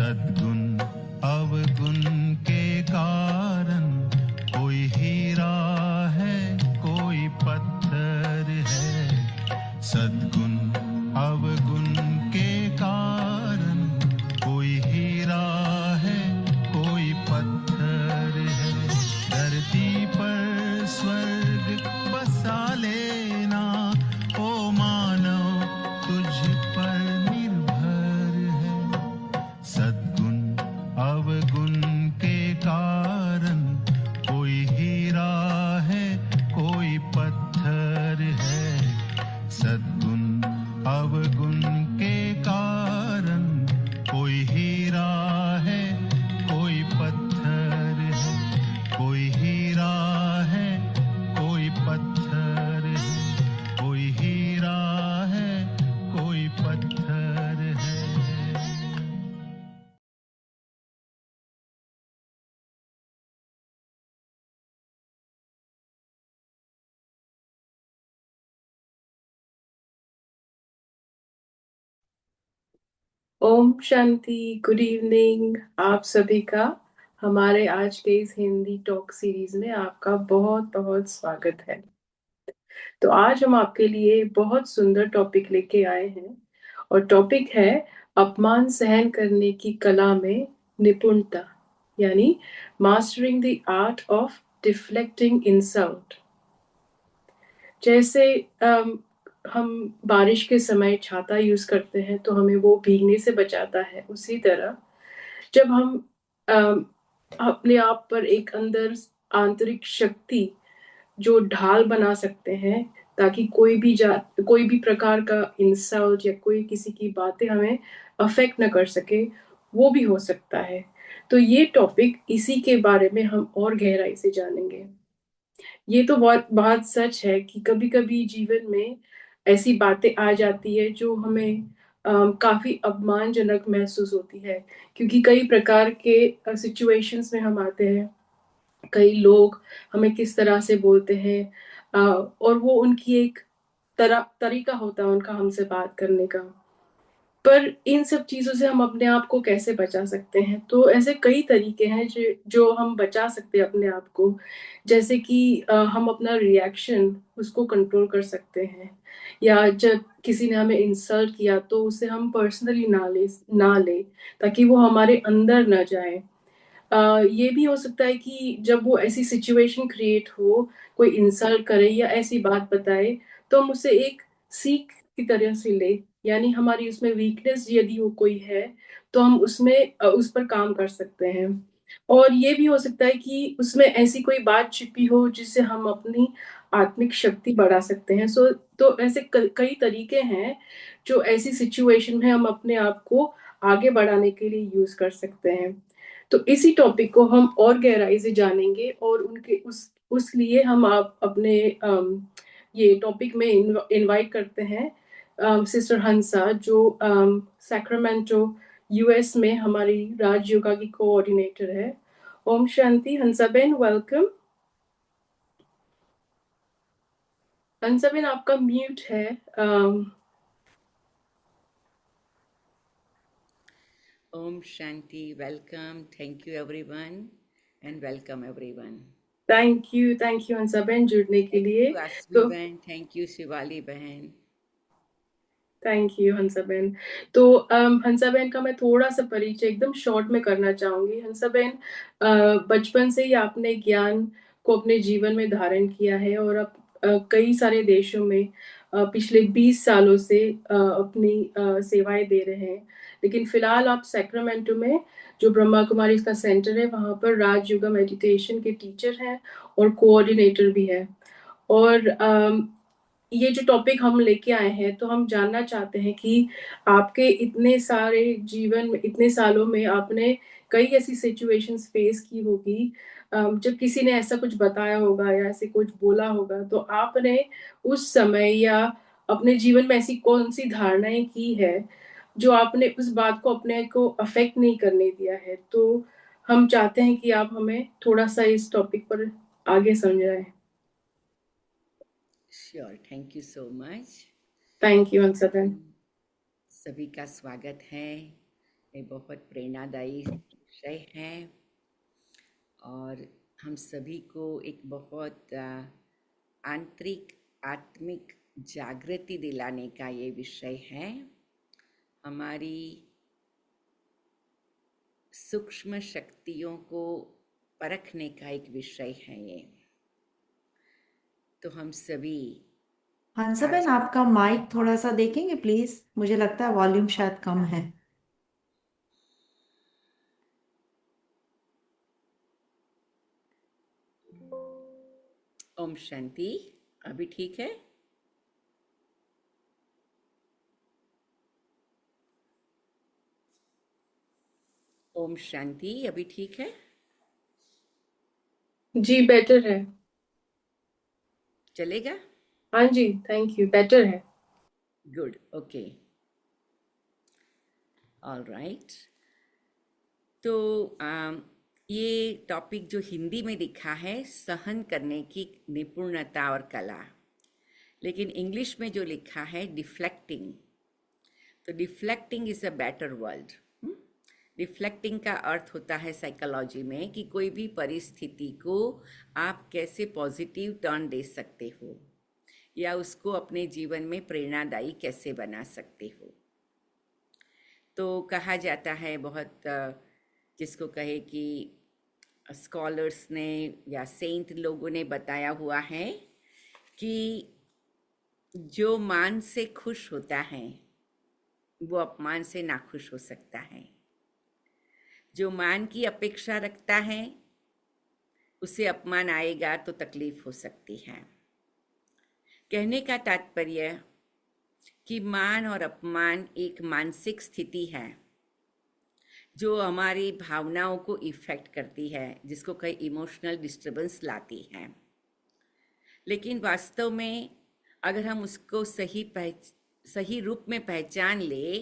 सद्गुण अवगुण के कारण कोई हीरा है कोई पत्थर है। सद्गुण अवगुण के कारण कोई हीरा है कोई पत्थर है। धरती पर स्वर्ग बसा लेना ओ मानव तुझ पर निर्भर है। सद्गुण अवगुण के कारण कोई हीरा है कोई पत्थर है। सद्गुण अवगुण के कारण कोई हीरा है कोई पत्थर है। कोई हीरा है कोई पत्थर है। कोई हीरा है कोई पत्थर है। ओम शांति। गुड इवनिंग आप सभी का हमारे आज के इस हिंदी टॉक सीरीज में आपका बहुत बहुत स्वागत है। तो आज हम आपके लिए बहुत सुंदर टॉपिक लेके आए हैं और टॉपिक है अपमान सहन करने की कला में निपुणता, यानी mastering the art of deflecting insult. जैसे हम बारिश के समय छाता यूज करते हैं तो हमें वो भीगने से बचाता है, उसी तरह जब हम अम, अपने आप पर एक अंदर आंतरिक शक्ति जो ढाल बना सकते हैं ताकि कोई भी प्रकार का इंसल्ट या कोई किसी की बातें हमें अफेक्ट न कर सके, वो भी हो सकता है। तो ये टॉपिक इसी के बारे में हम और गहराई से जानेंगे। ये तो बहुत बात सच है कि कभी कभी जीवन में ऐसी बातें आ जाती है जो हमें काफी अपमानजनक महसूस होती है, क्योंकि कई प्रकार के सिचुएशंस में हम आते हैं। कई लोग हमें किस तरह से बोलते हैं, और वो उनकी एक तरीका होता है उनका हमसे बात करने का। पर इन सब चीजों से हम अपने आप को कैसे बचा सकते हैं? तो ऐसे कई तरीके हैं जो हम बचा सकते हैं अपने आप को। जैसे कि हम अपना रिएक्शन उसको कंट्रोल कर सकते हैं, या जब किसी ने हमें इंसल्ट किया तो उसे हम पर्सनली ना ले, ताकि वो हमारे अंदर ना जाए। ये भी हो सकता है कि जब वो ऐसी सिचुएशन क्रिएट हो, कोई इंसल्ट करे या ऐसी बात बताए, तो हम उसे एक सीख की तरह से ले, यानी हमारी उसमें वीकनेस यदि वो कोई है तो हम उसमें उस पर काम कर सकते हैं। और ये भी हो सकता है कि उसमें ऐसी कोई बात छिपी हो जिससे हम अपनी आत्मिक शक्ति बढ़ा सकते हैं। तो ऐसे कई तरीके हैं जो ऐसी सिचुएशन में हम अपने आप को आगे बढ़ाने के लिए यूज कर सकते हैं। तो इसी टॉपिक को हम और गहराई से जानेंगे और उनके उस लिए हम आप अपने ये टॉपिक में इनवाइट करते हैं सिस्टर हंसा, जो सैक्रामेंटो यूएस में हमारी राज योगा की कोऑर्डिनेटर है। ओम शांति हंसा बेन, वेलकम। हंसा बेन आपका म्यूट है। Om Shanti, welcome. Thank you everyone and welcome everyone. Thank you Hansa Ben जुड़ने के Thank लिए। you Asmi तो Bahan, thank you Shivali Bahan. Thank you Hansaben. तो हंसाबेन का मैं थोड़ा सा परिचय एकदम शॉर्ट में करना चाहूंगी। हंसाबेन बचपन से ही आपने ज्ञान को अपने जीवन में धारण किया है और अब कई सारे देशों में पिछले 20 सालों से अपनी सेवाएं दे रहे हैं। लेकिन फिलहाल आप सैक्रामेंटो में जो ब्रह्मा कुमारी का सेंटर है वहां पर राज योगा मेडिटेशन के टीचर हैं और कोऑर्डिनेटर भी है। और ये जो टॉपिक हम लेके आए हैं, तो हम जानना चाहते हैं कि आपके इतने सारे जीवन में, इतने सालों में आपने कई ऐसी सिचुएशंस फेस की होगी, जब किसी ने ऐसा कुछ बताया होगा या ऐसे कुछ बोला होगा, तो आपने उस समय या अपने जीवन में ऐसी कौन सी धारणाएं की है जो आपने उस बात को अपने को अफेक्ट नहीं करने दिया है? तो हम चाहते हैं कि आप हमें थोड़ा सा इस टॉपिक पर आगे समझाएं। Sure, thank you so much. Thank you हंसदन। सभी का स्वागत है ये बहुत प्रेरणादायी विषय है और हम सभी को एक बहुत आंतरिक आत्मिक जागृति दिलाने का ये विषय है। हमारी सूक्ष्म शक्तियों को परखने का एक विषय है ये। तो हम सभी हंसाबेन, आपका माइक थोड़ा सा देखेंगे प्लीज? मुझे लगता है वॉल्यूम शायद कम है। ओम शांति। अभी ठीक है? ओम शांति। अभी ठीक है? जी बेटर है। चलेगा? हाँ जी, थैंक यू, बेटर है। Good, okay, all right. तो ये टॉपिक जो हिंदी में लिखा है, सहन करने की निपुणता और कला, लेकिन इंग्लिश में जो लिखा है डिफ्लेक्टिंग। तो deflecting is a better word. Deflecting का अर्थ होता है साइकोलॉजी में कि कोई भी परिस्थिति को आप कैसे पॉजिटिव टर्न दे सकते हो या उसको अपने जीवन में प्रेरणादायी कैसे बना सकते हो। तो कहा जाता है बहुत, जिसको कहे कि स्कॉलर्स ने या सेंट लोगों ने बताया हुआ है कि जो मान से खुश होता है वो अपमान से नाखुश हो सकता है। जो मान की अपेक्षा रखता है उसे अपमान आएगा तो तकलीफ हो सकती है। कहने का तात्पर्य कि मान और अपमान एक मानसिक स्थिति है जो हमारी भावनाओं को इफेक्ट करती है, जिसको कई इमोशनल डिस्टर्बेंस लाती है। लेकिन वास्तव में अगर हम उसको सही रूप में पहचान ले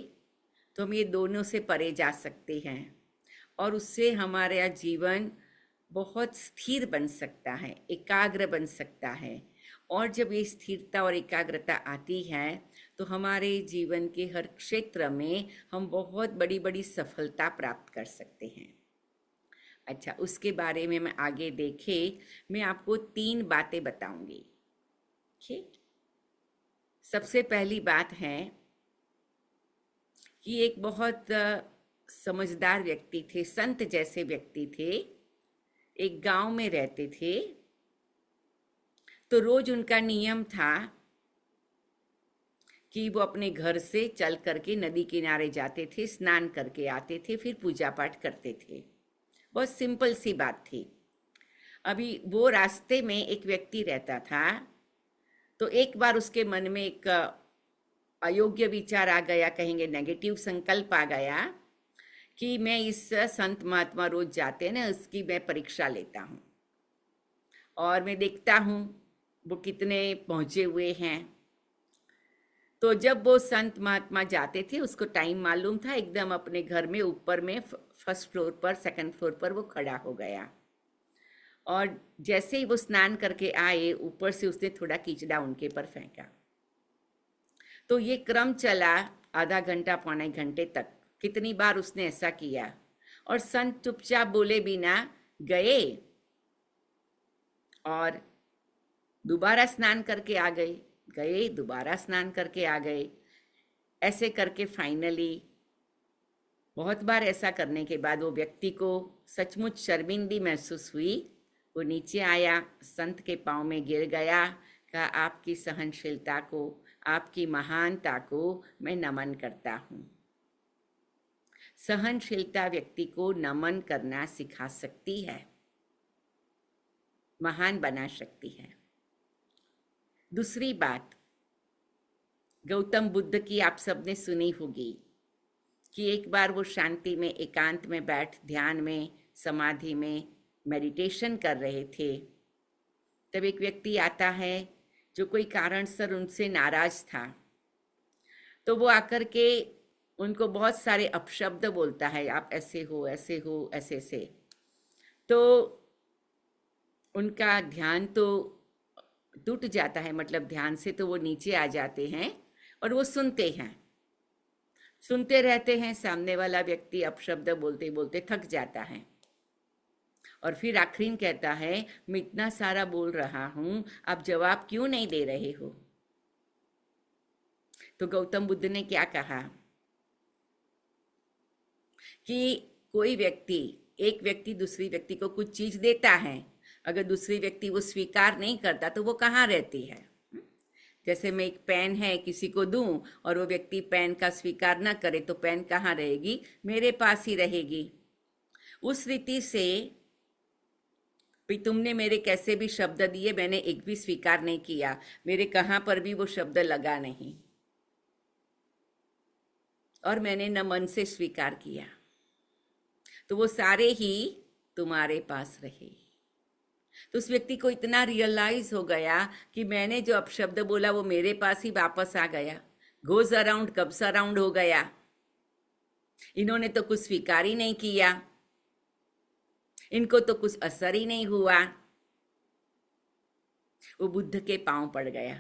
तो हम ये दोनों से परे जा सकते हैं और उससे हमारा जीवन बहुत स्थिर बन सकता है, एकाग्र बन सकता है। और जब ये स्थिरता और एकाग्रता आती है तो हमारे जीवन के हर क्षेत्र में हम बहुत बड़ी बड़ी सफलता प्राप्त कर सकते हैं। अच्छा, उसके बारे में मैं आगे देखे मैं आपको 3 बातें बताऊंगी। ठीक, सबसे पहली बात है कि एक बहुत समझदार व्यक्ति थे, संत जैसे व्यक्ति थे, एक गांव में रहते थे। तो रोज उनका नियम था कि वो अपने घर से चल करके नदी किनारे जाते थे, स्नान करके आते थे, फिर पूजा पाठ करते थे। बहुत सिंपल सी बात थी। अभी वो रास्ते में एक व्यक्ति रहता था, तो एक बार उसके मन में एक अयोग्य विचार आ गया, कहेंगे नेगेटिव संकल्प आ गया कि मैं इस संत महात्मा रोज जाते हैं ना, उसकी मैं परीक्षा लेता हूँ और मैं देखता हूँ वो कितने पहुँचे हुए हैं। तो जब वो संत महात्मा जाते थे, उसको टाइम मालूम था, एकदम अपने घर में ऊपर में फर्स्ट फ्लोर पर, सेकंड फ्लोर पर वो खड़ा हो गया। और जैसे ही वो स्नान करके आए, ऊपर से उसने थोड़ा कीचड़ा उनके पर फेंका। तो ये क्रम चला आधा घंटा पौने घंटे तक। कितनी बार उसने ऐसा किया और संत चुपचाप बोले बिना गए और दोबारा स्नान करके आ गए, दोबारा स्नान करके आ गए। ऐसे करके फाइनली बहुत बार ऐसा करने के बाद वो व्यक्ति को सचमुच शर्मिंदगी महसूस हुई। वो नीचे आया, संत के पाँव में गिर गया, कहा आपकी सहनशीलता को, आपकी महानता को मैं नमन करता हूँ। सहनशीलता व्यक्ति को नमन करना सिखा सकती है, महान बना सकती है। दूसरी बात, गौतम बुद्ध की आप सबने सुनी होगी कि एक बार वो शांति में, एकांत में बैठ ध्यान में, समाधि में मेडिटेशन कर रहे थे। तब एक व्यक्ति आता है जो कोई कारणसर उनसे नाराज था। तो वो आकर के उनको बहुत सारे अपशब्द बोलता है, आप ऐसे हो, ऐसे हो, ऐसे ऐसे। तो उनका ध्यान तो टूट जाता है, मतलब ध्यान से तो वो नीचे आ जाते हैं और वो सुनते हैं। सुनते रहते हैं, सामने वाला व्यक्ति अपशब्द बोलते बोलते थक जाता है और फिर आखिरी में कहता है, मैं इतना सारा बोल रहा हूं, आप जवाब क्यों नहीं दे रहे हो? तो गौतम बुद्ध ने क्या कहा कि कोई व्यक्ति, एक व्यक्ति दूसरी व्यक्ति को कुछ चीज देता है, अगर दूसरी व्यक्ति वो स्वीकार नहीं करता तो वो कहाँ रहती है? जैसे मैं एक पेन है किसी को दूं और वो व्यक्ति पेन का स्वीकार ना करे तो पेन कहाँ रहेगी? मेरे पास ही रहेगी। उस रीति से भी तुमने मेरे कैसे भी शब्द दिए, मैंने एक भी स्वीकार नहीं किया, मेरे कहाँ पर भी वो शब्द लगा नहीं और मैंने न मन से स्वीकार किया, तो वो सारे ही तुम्हारे पास रहे। तो उस व्यक्ति को इतना रियलाइज हो गया कि मैंने जो अपशब्द बोला वो मेरे पास ही वापस आ गया। गोज अराउंड कब्स अराउंड हो गया। इन्होंने तो कुछ स्वीकार ही नहीं किया, इनको तो कुछ असर ही नहीं हुआ। वो बुद्ध के पांव पड़ गया।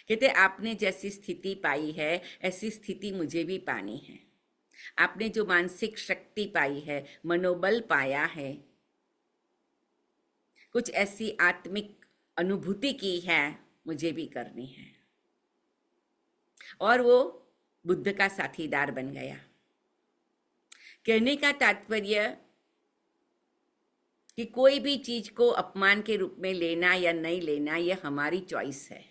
कहते आपने जैसी स्थिति पाई है ऐसी स्थिति मुझे भी पानी है। आपने जो मानसिक शक्ति पाई है, मनोबल पाया है, कुछ ऐसी आत्मिक अनुभूति की है, मुझे भी करनी है। और वो बुद्ध का साथीदार बन गया। कहने का तात्पर्य कि कोई भी चीज को अपमान के रूप में लेना या नहीं लेना, यह हमारी चॉइस है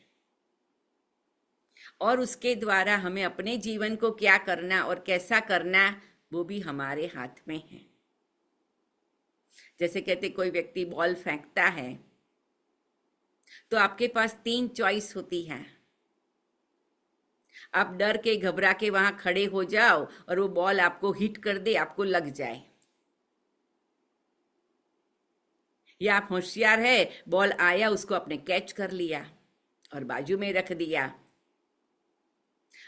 और उसके द्वारा हमें अपने जीवन को क्या करना और कैसा करना वो भी हमारे हाथ में है। जैसे कहते कोई व्यक्ति बॉल फेंकता है तो आपके पास 3 चॉइस होती है। आप डर के घबरा के वहां खड़े हो जाओ और वो बॉल आपको हिट कर दे, आपको लग जाए, या आप होशियार है, बॉल आया उसको आपने कैच कर लिया और बाजू में रख दिया।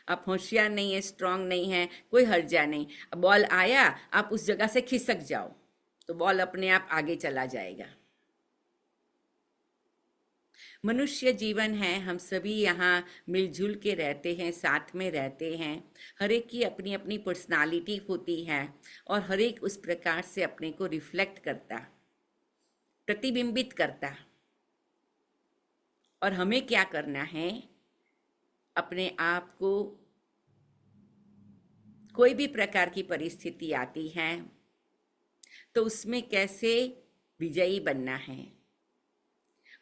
आप होशियार नहीं है, स्ट्रांग नहीं है, कोई हर्जा नहीं, बॉल आया आप उस जगह से खिसक जाओ तो बॉल अपने आप आगे चला जाएगा। मनुष्य जीवन है, हम सभी यहाँ मिलजुल के रहते हैं, साथ में रहते हैं। हर एक की अपनी अपनी पर्सनालिटी होती है और हर एक उस प्रकार से अपने को रिफ्लेक्ट करता, प्रतिबिंबित करता। और हमें क्या करना है, अपने आप को कोई भी प्रकार की परिस्थिति आती है तो उसमें कैसे विजयी बनना है।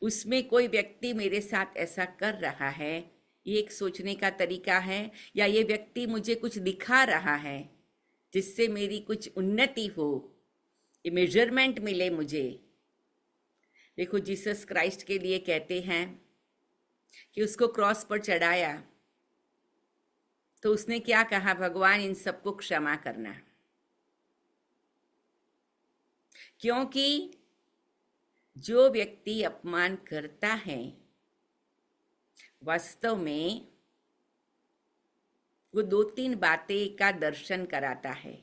उसमें कोई व्यक्ति मेरे साथ ऐसा कर रहा है, ये एक सोचने का तरीका है, या ये व्यक्ति मुझे कुछ दिखा रहा है जिससे मेरी कुछ उन्नति हो, ये मेजरमेंट मिले मुझे। देखो जीसस क्राइस्ट के लिए कहते हैं कि उसको क्रॉस पर चढ़ाया तो उसने क्या कहा, भगवान इन सबको क्षमा करना, क्योंकि जो व्यक्ति अपमान करता है वास्तव में वो 2-3 बातें का दर्शन कराता है।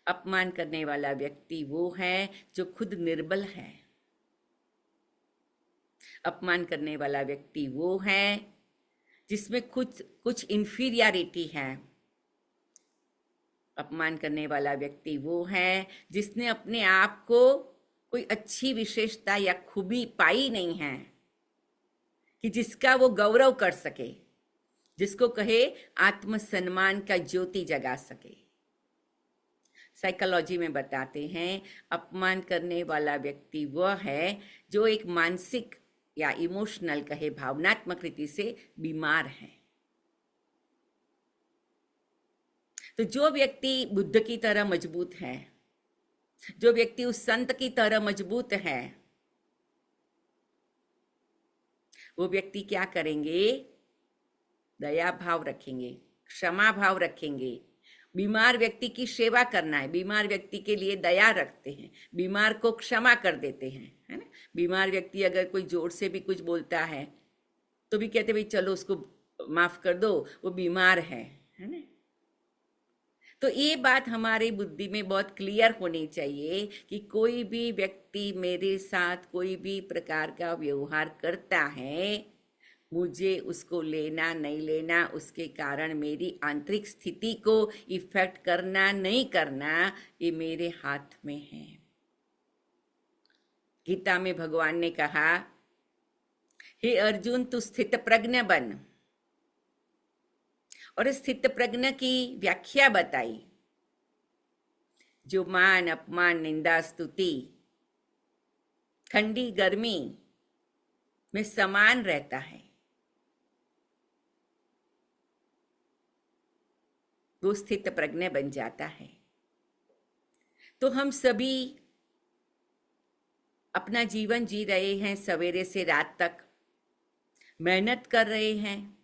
अपमान करने वाला व्यक्ति वो है जो खुद निर्बल है। अपमान करने वाला व्यक्ति वो है जिसमें कुछ इंफीरियरिटी है। अपमान करने वाला व्यक्ति वो है जिसने अपने आप को कोई अच्छी विशेषता या खूबी पाई नहीं है कि जिसका वो गौरव कर सके, जिसको कहे आत्मसम्मान का ज्योति जगा सके। साइकोलॉजी में बताते हैं अपमान करने वाला व्यक्ति वह है जो एक मानसिक या इमोशनल कहे भावनात्मक रीति से बीमार है। तो जो व्यक्ति बुद्ध की तरह मजबूत है, जो व्यक्ति उस संत की तरह मजबूत है, वो व्यक्ति क्या करेंगे, दया भाव रखेंगे, क्षमा भाव रखेंगे। बीमार व्यक्ति की सेवा करना है, बीमार व्यक्ति के लिए दया रखते हैं, बीमार को क्षमा कर देते हैं, है ना। बीमार व्यक्ति अगर कोई जोर से भी कुछ बोलता है तो भी कहते भाई चलो उसको माफ कर दो, वो बीमार है ना। तो ये बात हमारी बुद्धि में बहुत क्लियर होनी चाहिए कि कोई भी व्यक्ति मेरे साथ कोई भी प्रकार का व्यवहार करता है, मुझे उसको लेना नहीं लेना, उसके कारण मेरी आंतरिक स्थिति को इफेक्ट करना नहीं करना, ये मेरे हाथ में है। गीता में भगवान ने कहा, हे अर्जुन तू स्थित प्रज्ञ बन, और स्थित प्रज्ञ की व्याख्या बताई, जो मान अपमान निंदा स्तुति ठंडी गर्मी में समान रहता है, वो स्थित प्रज्ञ बन जाता है। तो हम सभी अपना जीवन जी रहे हैं, सवेरे से रात तक मेहनत कर रहे हैं,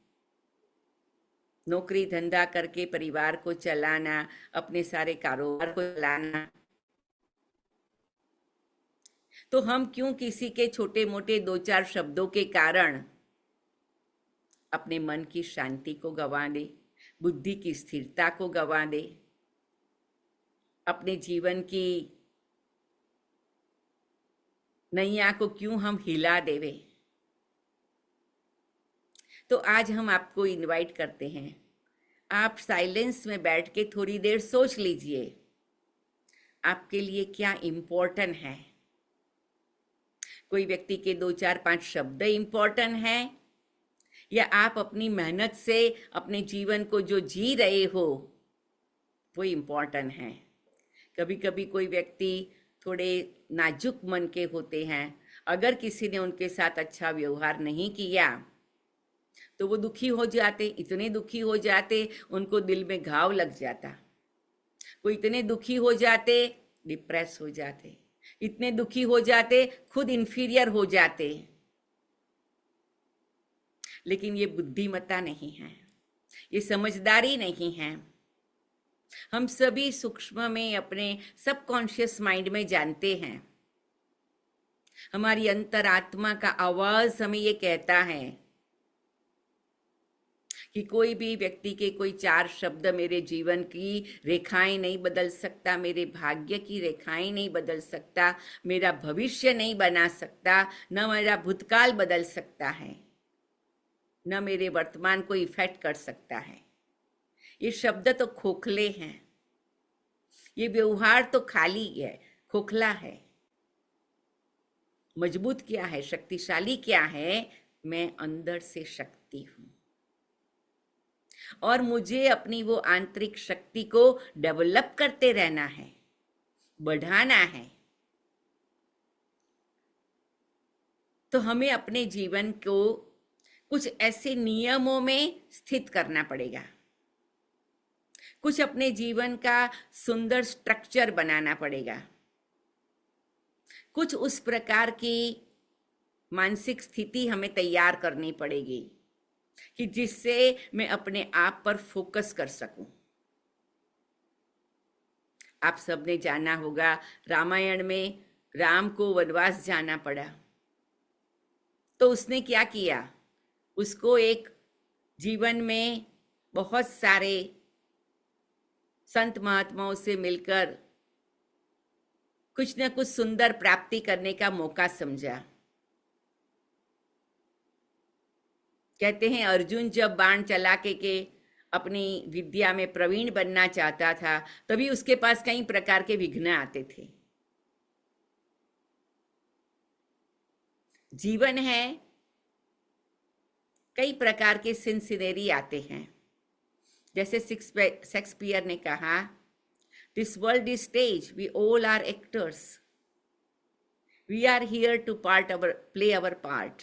नौकरी धंधा करके परिवार को चलाना, अपने सारे कारोबार को चलाना। तो हम क्यों किसी के छोटे मोटे दो चार शब्दों के कारण अपने मन की शांति को गंवा दे, बुद्धि की स्थिरता को गंवा दे, अपने जीवन की नैया को क्यों हम हिला देवे। तो आज हम आपको इनवाइट करते हैं, आप साइलेंस में बैठ के थोड़ी देर सोच लीजिए आपके लिए क्या इम्पोर्टेंट है। कोई व्यक्ति के 2 4 5 शब्द इम्पोर्टेंट है, या आप अपनी मेहनत से अपने जीवन को जो जी रहे हो वो इम्पोर्टेंट है। कभी कभी कोई व्यक्ति थोड़े नाजुक मन के होते हैं, अगर किसी ने उनके साथ अच्छा व्यवहार नहीं किया तो वो दुखी हो जाते, इतने दुखी हो जाते उनको दिल में घाव लग जाता। कोई इतने दुखी हो जाते डिप्रेस हो जाते, इतने दुखी हो जाते खुद इंफीरियर हो जाते। लेकिन ये बुद्धिमत्ता नहीं है, ये समझदारी नहीं है। हम सभी सूक्ष्म में अपने सबकॉन्शियस माइंड में जानते हैं, हमारी अंतरात्मा का आवाज हमें ये कहता है कि कोई भी व्यक्ति के कोई 4 शब्द मेरे जीवन की रेखाएं नहीं बदल सकता, मेरे भाग्य की रेखाएं नहीं बदल सकता, मेरा भविष्य नहीं बना सकता, न मेरा भूतकाल बदल सकता है, न मेरे वर्तमान को इफेक्ट कर सकता है। ये शब्द तो खोखले हैं, ये व्यवहार तो खाली है, खोखला है। मजबूत क्या है, शक्तिशाली क्या है? मैं अंदर से शक्ति हूं, और मुझे अपनी वो आंतरिक शक्ति को डेवलप करते रहना है, बढ़ाना है। तो हमें अपने जीवन को कुछ ऐसे नियमों में स्थित करना पड़ेगा, कुछ अपने जीवन का सुंदर स्ट्रक्चर बनाना पड़ेगा, कुछ उस प्रकार की मानसिक स्थिति हमें तैयार करनी पड़ेगी कि जिससे मैं अपने आप पर फोकस कर सकूं। आप सबने जाना होगा, रामायण में राम को वनवास जाना पड़ा, तो उसने क्या किया? उसको एक जीवन में बहुत सारे संत महात्माओं से मिलकर कुछ न कुछ सुंदर प्राप्ति करने का मौका समझा। कहते हैं अर्जुन जब बाण चला के अपनी विद्या में प्रवीण बनना चाहता था, तभी उसके पास कई प्रकार के विघ्न आते थे। जीवन है, कई प्रकार के सिनसिनेरी आते हैं। जैसे शेक्सपियर ने कहा, this world is stage, we all are actors, we are here to play our part.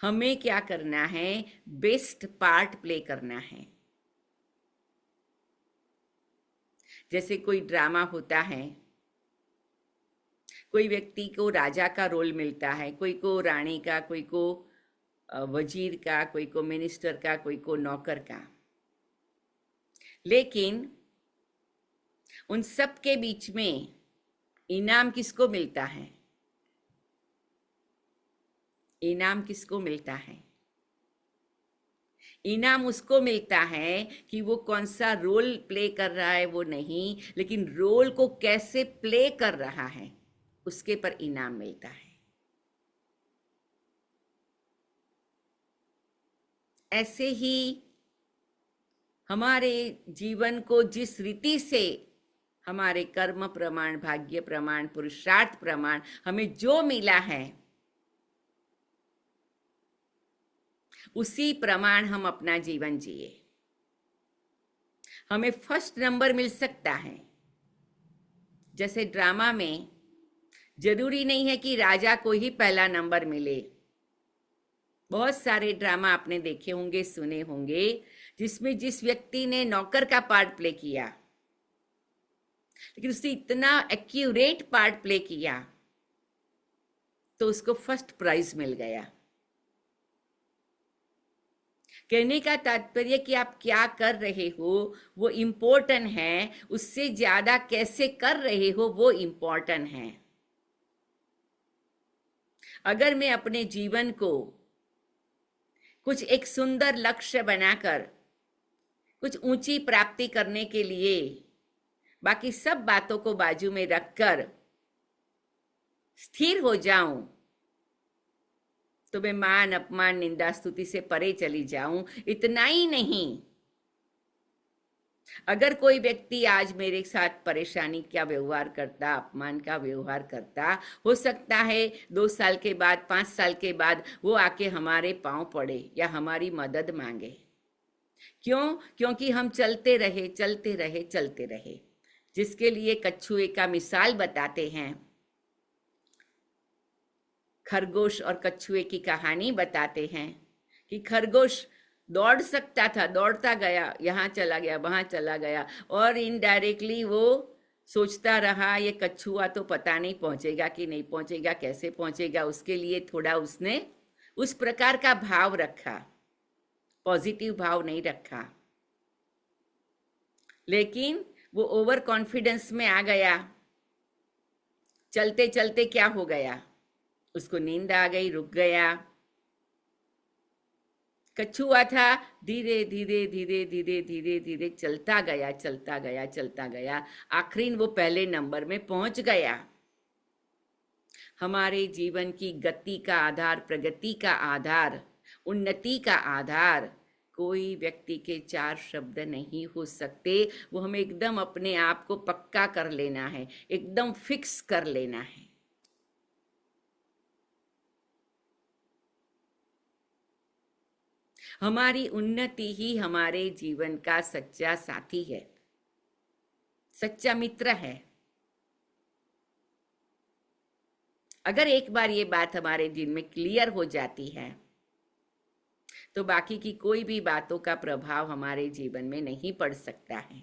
हमें क्या करना है? बेस्ट पार्ट प्ले करना है। जैसे कोई ड्रामा होता है, कोई व्यक्ति को राजा का रोल मिलता है, कोई को रानी का, कोई को वजीर का, कोई को मिनिस्टर का, कोई को नौकर का। लेकिन उन सब के बीच में इनाम किसको मिलता है? इनाम किसको मिलता है? इनाम उसको मिलता है कि वो कौन सा रोल प्ले कर रहा है वो नहीं, लेकिन रोल को कैसे प्ले कर रहा है उसके पर इनाम मिलता है। ऐसे ही हमारे जीवन को जिस रीति से हमारे कर्म प्रमाण, भाग्य प्रमाण, पुरुषार्थ प्रमाण हमें जो मिला है, उसी प्रमाण हम अपना जीवन जिए। हमें फर्स्ट नंबर मिल सकता है। जैसे ड्रामा में जरूरी नहीं है कि राजा को ही पहला नंबर मिले। बहुत सारे ड्रामा आपने देखे होंगे, सुने होंगे, जिसमें जिस व्यक्ति ने नौकर का पार्ट प्ले किया, लेकिन उसने इतना एक्यूरेट पार्ट प्ले किया तो उसको फर्स्ट प्राइज मिल गया। कहने का तात्पर्य कि आप क्या कर रहे हो वो इम्पोर्टेंट है, उससे ज्यादा कैसे कर रहे हो वो इम्पोर्टेंट है। अगर मैं अपने जीवन को कुछ एक सुंदर लक्ष्य बनाकर कुछ ऊंची प्राप्ति करने के लिए बाकी सब बातों को बाजू में रखकर स्थिर हो जाऊं, तो मैं मान, अपमान, निंदा, स्तुति से परे चली जाऊं। इतना ही नहीं, अगर कोई व्यक्ति आज मेरे साथ परेशानी का व्यवहार करता, अपमान का व्यवहार करता, हो सकता है 2 साल के बाद, 5 साल के बाद वो आके हमारे पांव पड़े या हमारी मदद मांगे। क्यों? क्योंकि हम चलते रहे, चलते रहे, चलते रहे। जिसके लिए कछुए का मिसाल बताते हैं, खरगोश और कछुए की कहानी बताते हैं कि खरगोश दौड़ सकता था, दौड़ता गया, यहाँ चला गया, वहां चला गया, और इनडायरेक्टली वो सोचता रहा ये कछुआ तो पता नहीं पहुंचेगा कि नहीं पहुंचेगा, कैसे पहुंचेगा। उसके लिए थोड़ा उसने उस प्रकार का भाव रखा, पॉजिटिव भाव नहीं रखा, लेकिन वो ओवर कॉन्फिडेंस में आ गया। चलते चलते क्या हो गया, उसको नींद आ गई, रुक गया। कछुआ था, धीरे धीरे धीरे धीरे धीरे धीरे चलता गया, चलता गया, चलता गया, आखिरी वो पहले नंबर में पहुंच गया। हमारे जीवन की गति का आधार, प्रगति का आधार, उन्नति का आधार कोई व्यक्ति के 4 शब्द नहीं हो सकते। वो हमें एकदम अपने आप को पक्का कर लेना है, एकदम फिक्स कर लेना है। हमारी उन्नति ही हमारे जीवन का सच्चा साथी है, सच्चा मित्र है। अगर एक बार ये बात हमारे दिन में क्लियर हो जाती है तो बाकी की कोई भी बातों का प्रभाव हमारे जीवन में नहीं पड़ सकता है।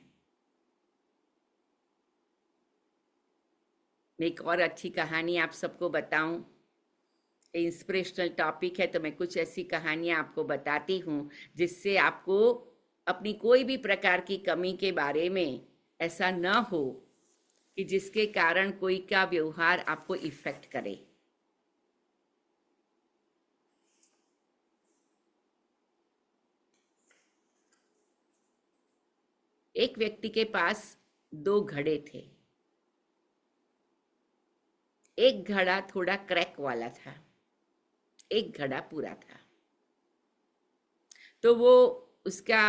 मैं एक और अच्छी कहानी आप सबको बताऊं, इंस्पिरेशनल टॉपिक है तो मैं कुछ ऐसी कहानियां आपको बताती हूँ जिससे आपको अपनी कोई भी प्रकार की कमी के बारे में ऐसा न हो कि जिसके कारण कोई का व्यवहार आपको इफेक्ट करे। एक व्यक्ति के पास 2 घड़े थे। एक घड़ा थोड़ा क्रैक वाला था, एक घड़ा पूरा था। तो वो उसका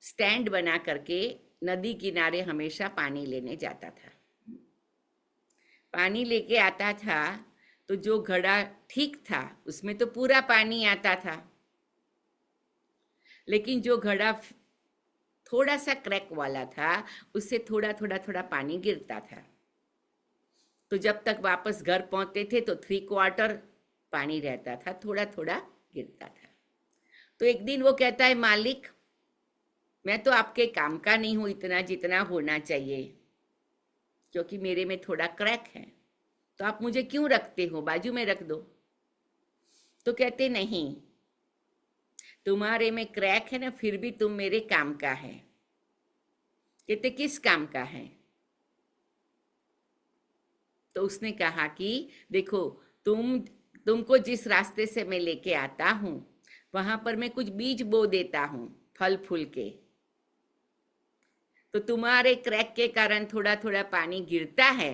स्टैंड बना करके नदी किनारे हमेशा पानी लेने जाता था। पानी लेके आता था तो जो घड़ा ठीक था उसमें तो पूरा पानी आता था, लेकिन जो घड़ा थोड़ा सा क्रैक वाला था उससे थोड़ा थोड़ा थोड़ा पानी गिरता था। तो जब तक वापस घर पहुंचते थे तो 3/4 पानी रहता था, थोड़ा थोड़ा गिरता था। तो एक दिन वो कहता है, मालिक मैं तो आपके काम का नहीं हूं इतना जितना होना चाहिए, क्योंकि मेरे में थोड़ा क्रैक है, तो आप मुझे क्यों रखते हो, बाजू में रख दो। तो कहते नहीं, तुम्हारे में क्रैक है ना, फिर भी तुम मेरे काम का है। कहते किस काम का है? तो उसने कहा कि देखो तुमको जिस रास्ते से मैं लेके आता हूं वहां पर मैं कुछ बीज बो देता हूं फल फूल के, तो तुम्हारे क्रैक के कारण थोड़ा थोड़ा पानी गिरता है,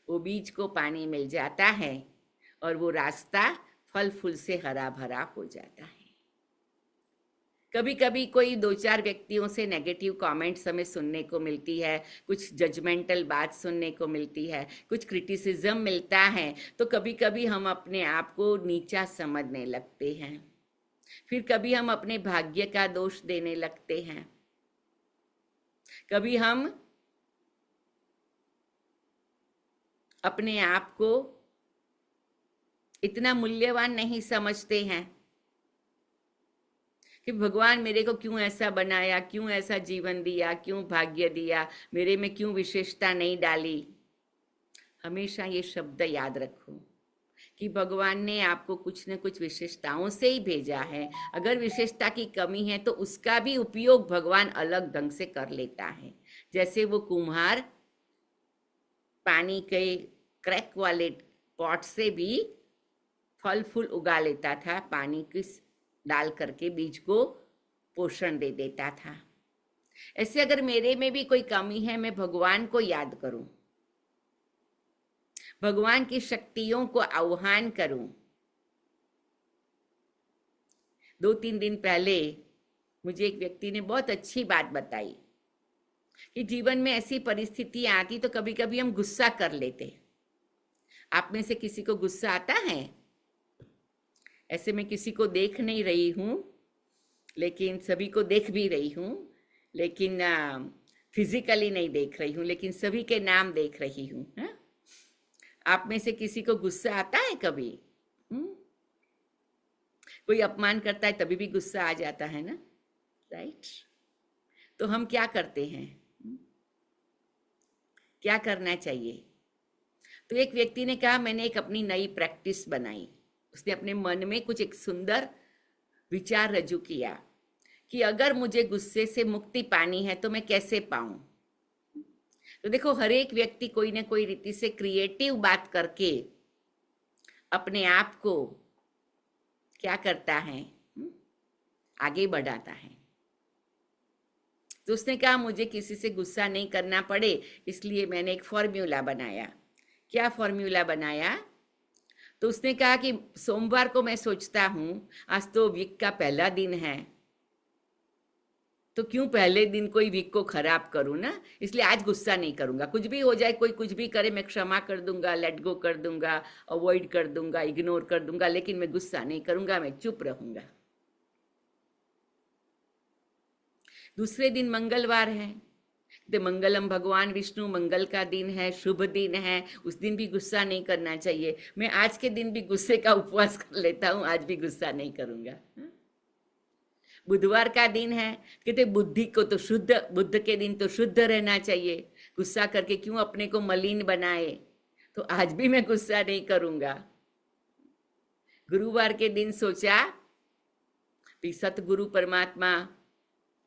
वो बीज को पानी मिल जाता है और वो रास्ता फल फूल से हरा भरा हो जाता है। कभी कभी कोई 2-4 व्यक्तियों से नेगेटिव कमेंट्स हमें सुनने को मिलती है, कुछ जजमेंटल बात सुनने को मिलती है, कुछ क्रिटिसिज्म मिलता है, तो कभी कभी हम अपने आप को नीचा समझने लगते हैं। फिर कभी हम अपने भाग्य का दोष देने लगते हैं, कभी हम अपने आप को इतना मूल्यवान नहीं समझते हैं कि भगवान मेरे को क्यों ऐसा बनाया, क्यों ऐसा जीवन दिया, क्यों भाग्य दिया, मेरे में क्यों विशेषता नहीं डाली। हमेशा ये शब्द याद रखो कि भगवान ने आपको कुछ न कुछ विशेषताओं से ही भेजा है। अगर विशेषता की कमी है तो उसका भी उपयोग भगवान अलग ढंग से कर लेता है। जैसे वो कुम्हार पानी के क्रैक वाले पॉट से भी फल फूल उगा लेता था, पानी की डाल करके बीज को पोषण दे देता था। ऐसे अगर मेरे में भी कोई कमी है, मैं भगवान को याद करूं, भगवान की शक्तियों को आह्वान करूं। 2-3 दिन पहले मुझे एक व्यक्ति ने बहुत अच्छी बात बताई कि जीवन में ऐसी परिस्थितियां आती तो कभी कभी हम गुस्सा कर लेते। आप में से किसी को गुस्सा आता है? ऐसे मैं किसी को देख नहीं रही हूँ, लेकिन सभी को देख भी रही हूँ, लेकिन फिजिकली नहीं देख रही हूँ, लेकिन सभी के नाम देख रही हूँ। आप में से किसी को गुस्सा आता है कभी? कोई अपमान करता है तभी भी गुस्सा आ जाता है ना, राइट? तो हम क्या करते हैं, क्या करना चाहिए? तो एक व्यक्ति ने कहा, मैंने एक अपनी नई प्रैक्टिस बनाई। उसने अपने मन में कुछ एक सुंदर विचार रजू किया कि अगर मुझे गुस्से से मुक्ति पानी है तो मैं कैसे पाऊं। तो देखो, हर एक व्यक्ति कोई ना कोई रीति से क्रिएटिव बात करके अपने आप को क्या करता है, आगे बढ़ाता है। तो उसने कहा मुझे किसी से गुस्सा नहीं करना पड़े, इसलिए मैंने एक फॉर्म्यूला बनाया। क्या फॉर्म्यूला बनाया? तो उसने कहा कि सोमवार को मैं सोचता हूं आज तो वीक का पहला दिन है, तो क्यों पहले दिन कोई वीक को खराब करूं ना, इसलिए आज गुस्सा नहीं करूंगा। कुछ भी हो जाए, कोई कुछ भी करे, मैं क्षमा कर दूंगा, लेट गो कर दूंगा, अवॉइड कर दूंगा, इग्नोर कर दूंगा, लेकिन मैं गुस्सा नहीं करूंगा, मैं चुप रहूंगा। दूसरे दिन मंगलवार है, तो मंगलम भगवान विष्णु, मंगल का दिन है, शुभ दिन है, उस दिन भी गुस्सा नहीं करना चाहिए। मैं आज के दिन भी गुस्से का उपवास कर लेता हूं, आज भी गुस्सा नहीं करूंगा। बुधवार का दिन है, कहते बुद्धि को तो शुद्ध, बुद्ध के दिन तो शुद्ध रहना चाहिए, गुस्सा करके क्यों अपने को मलिन बनाए, तो आज भी मैं गुस्सा नहीं करूंगा। गुरुवार के दिन सोचा कि सतगुरु परमात्मा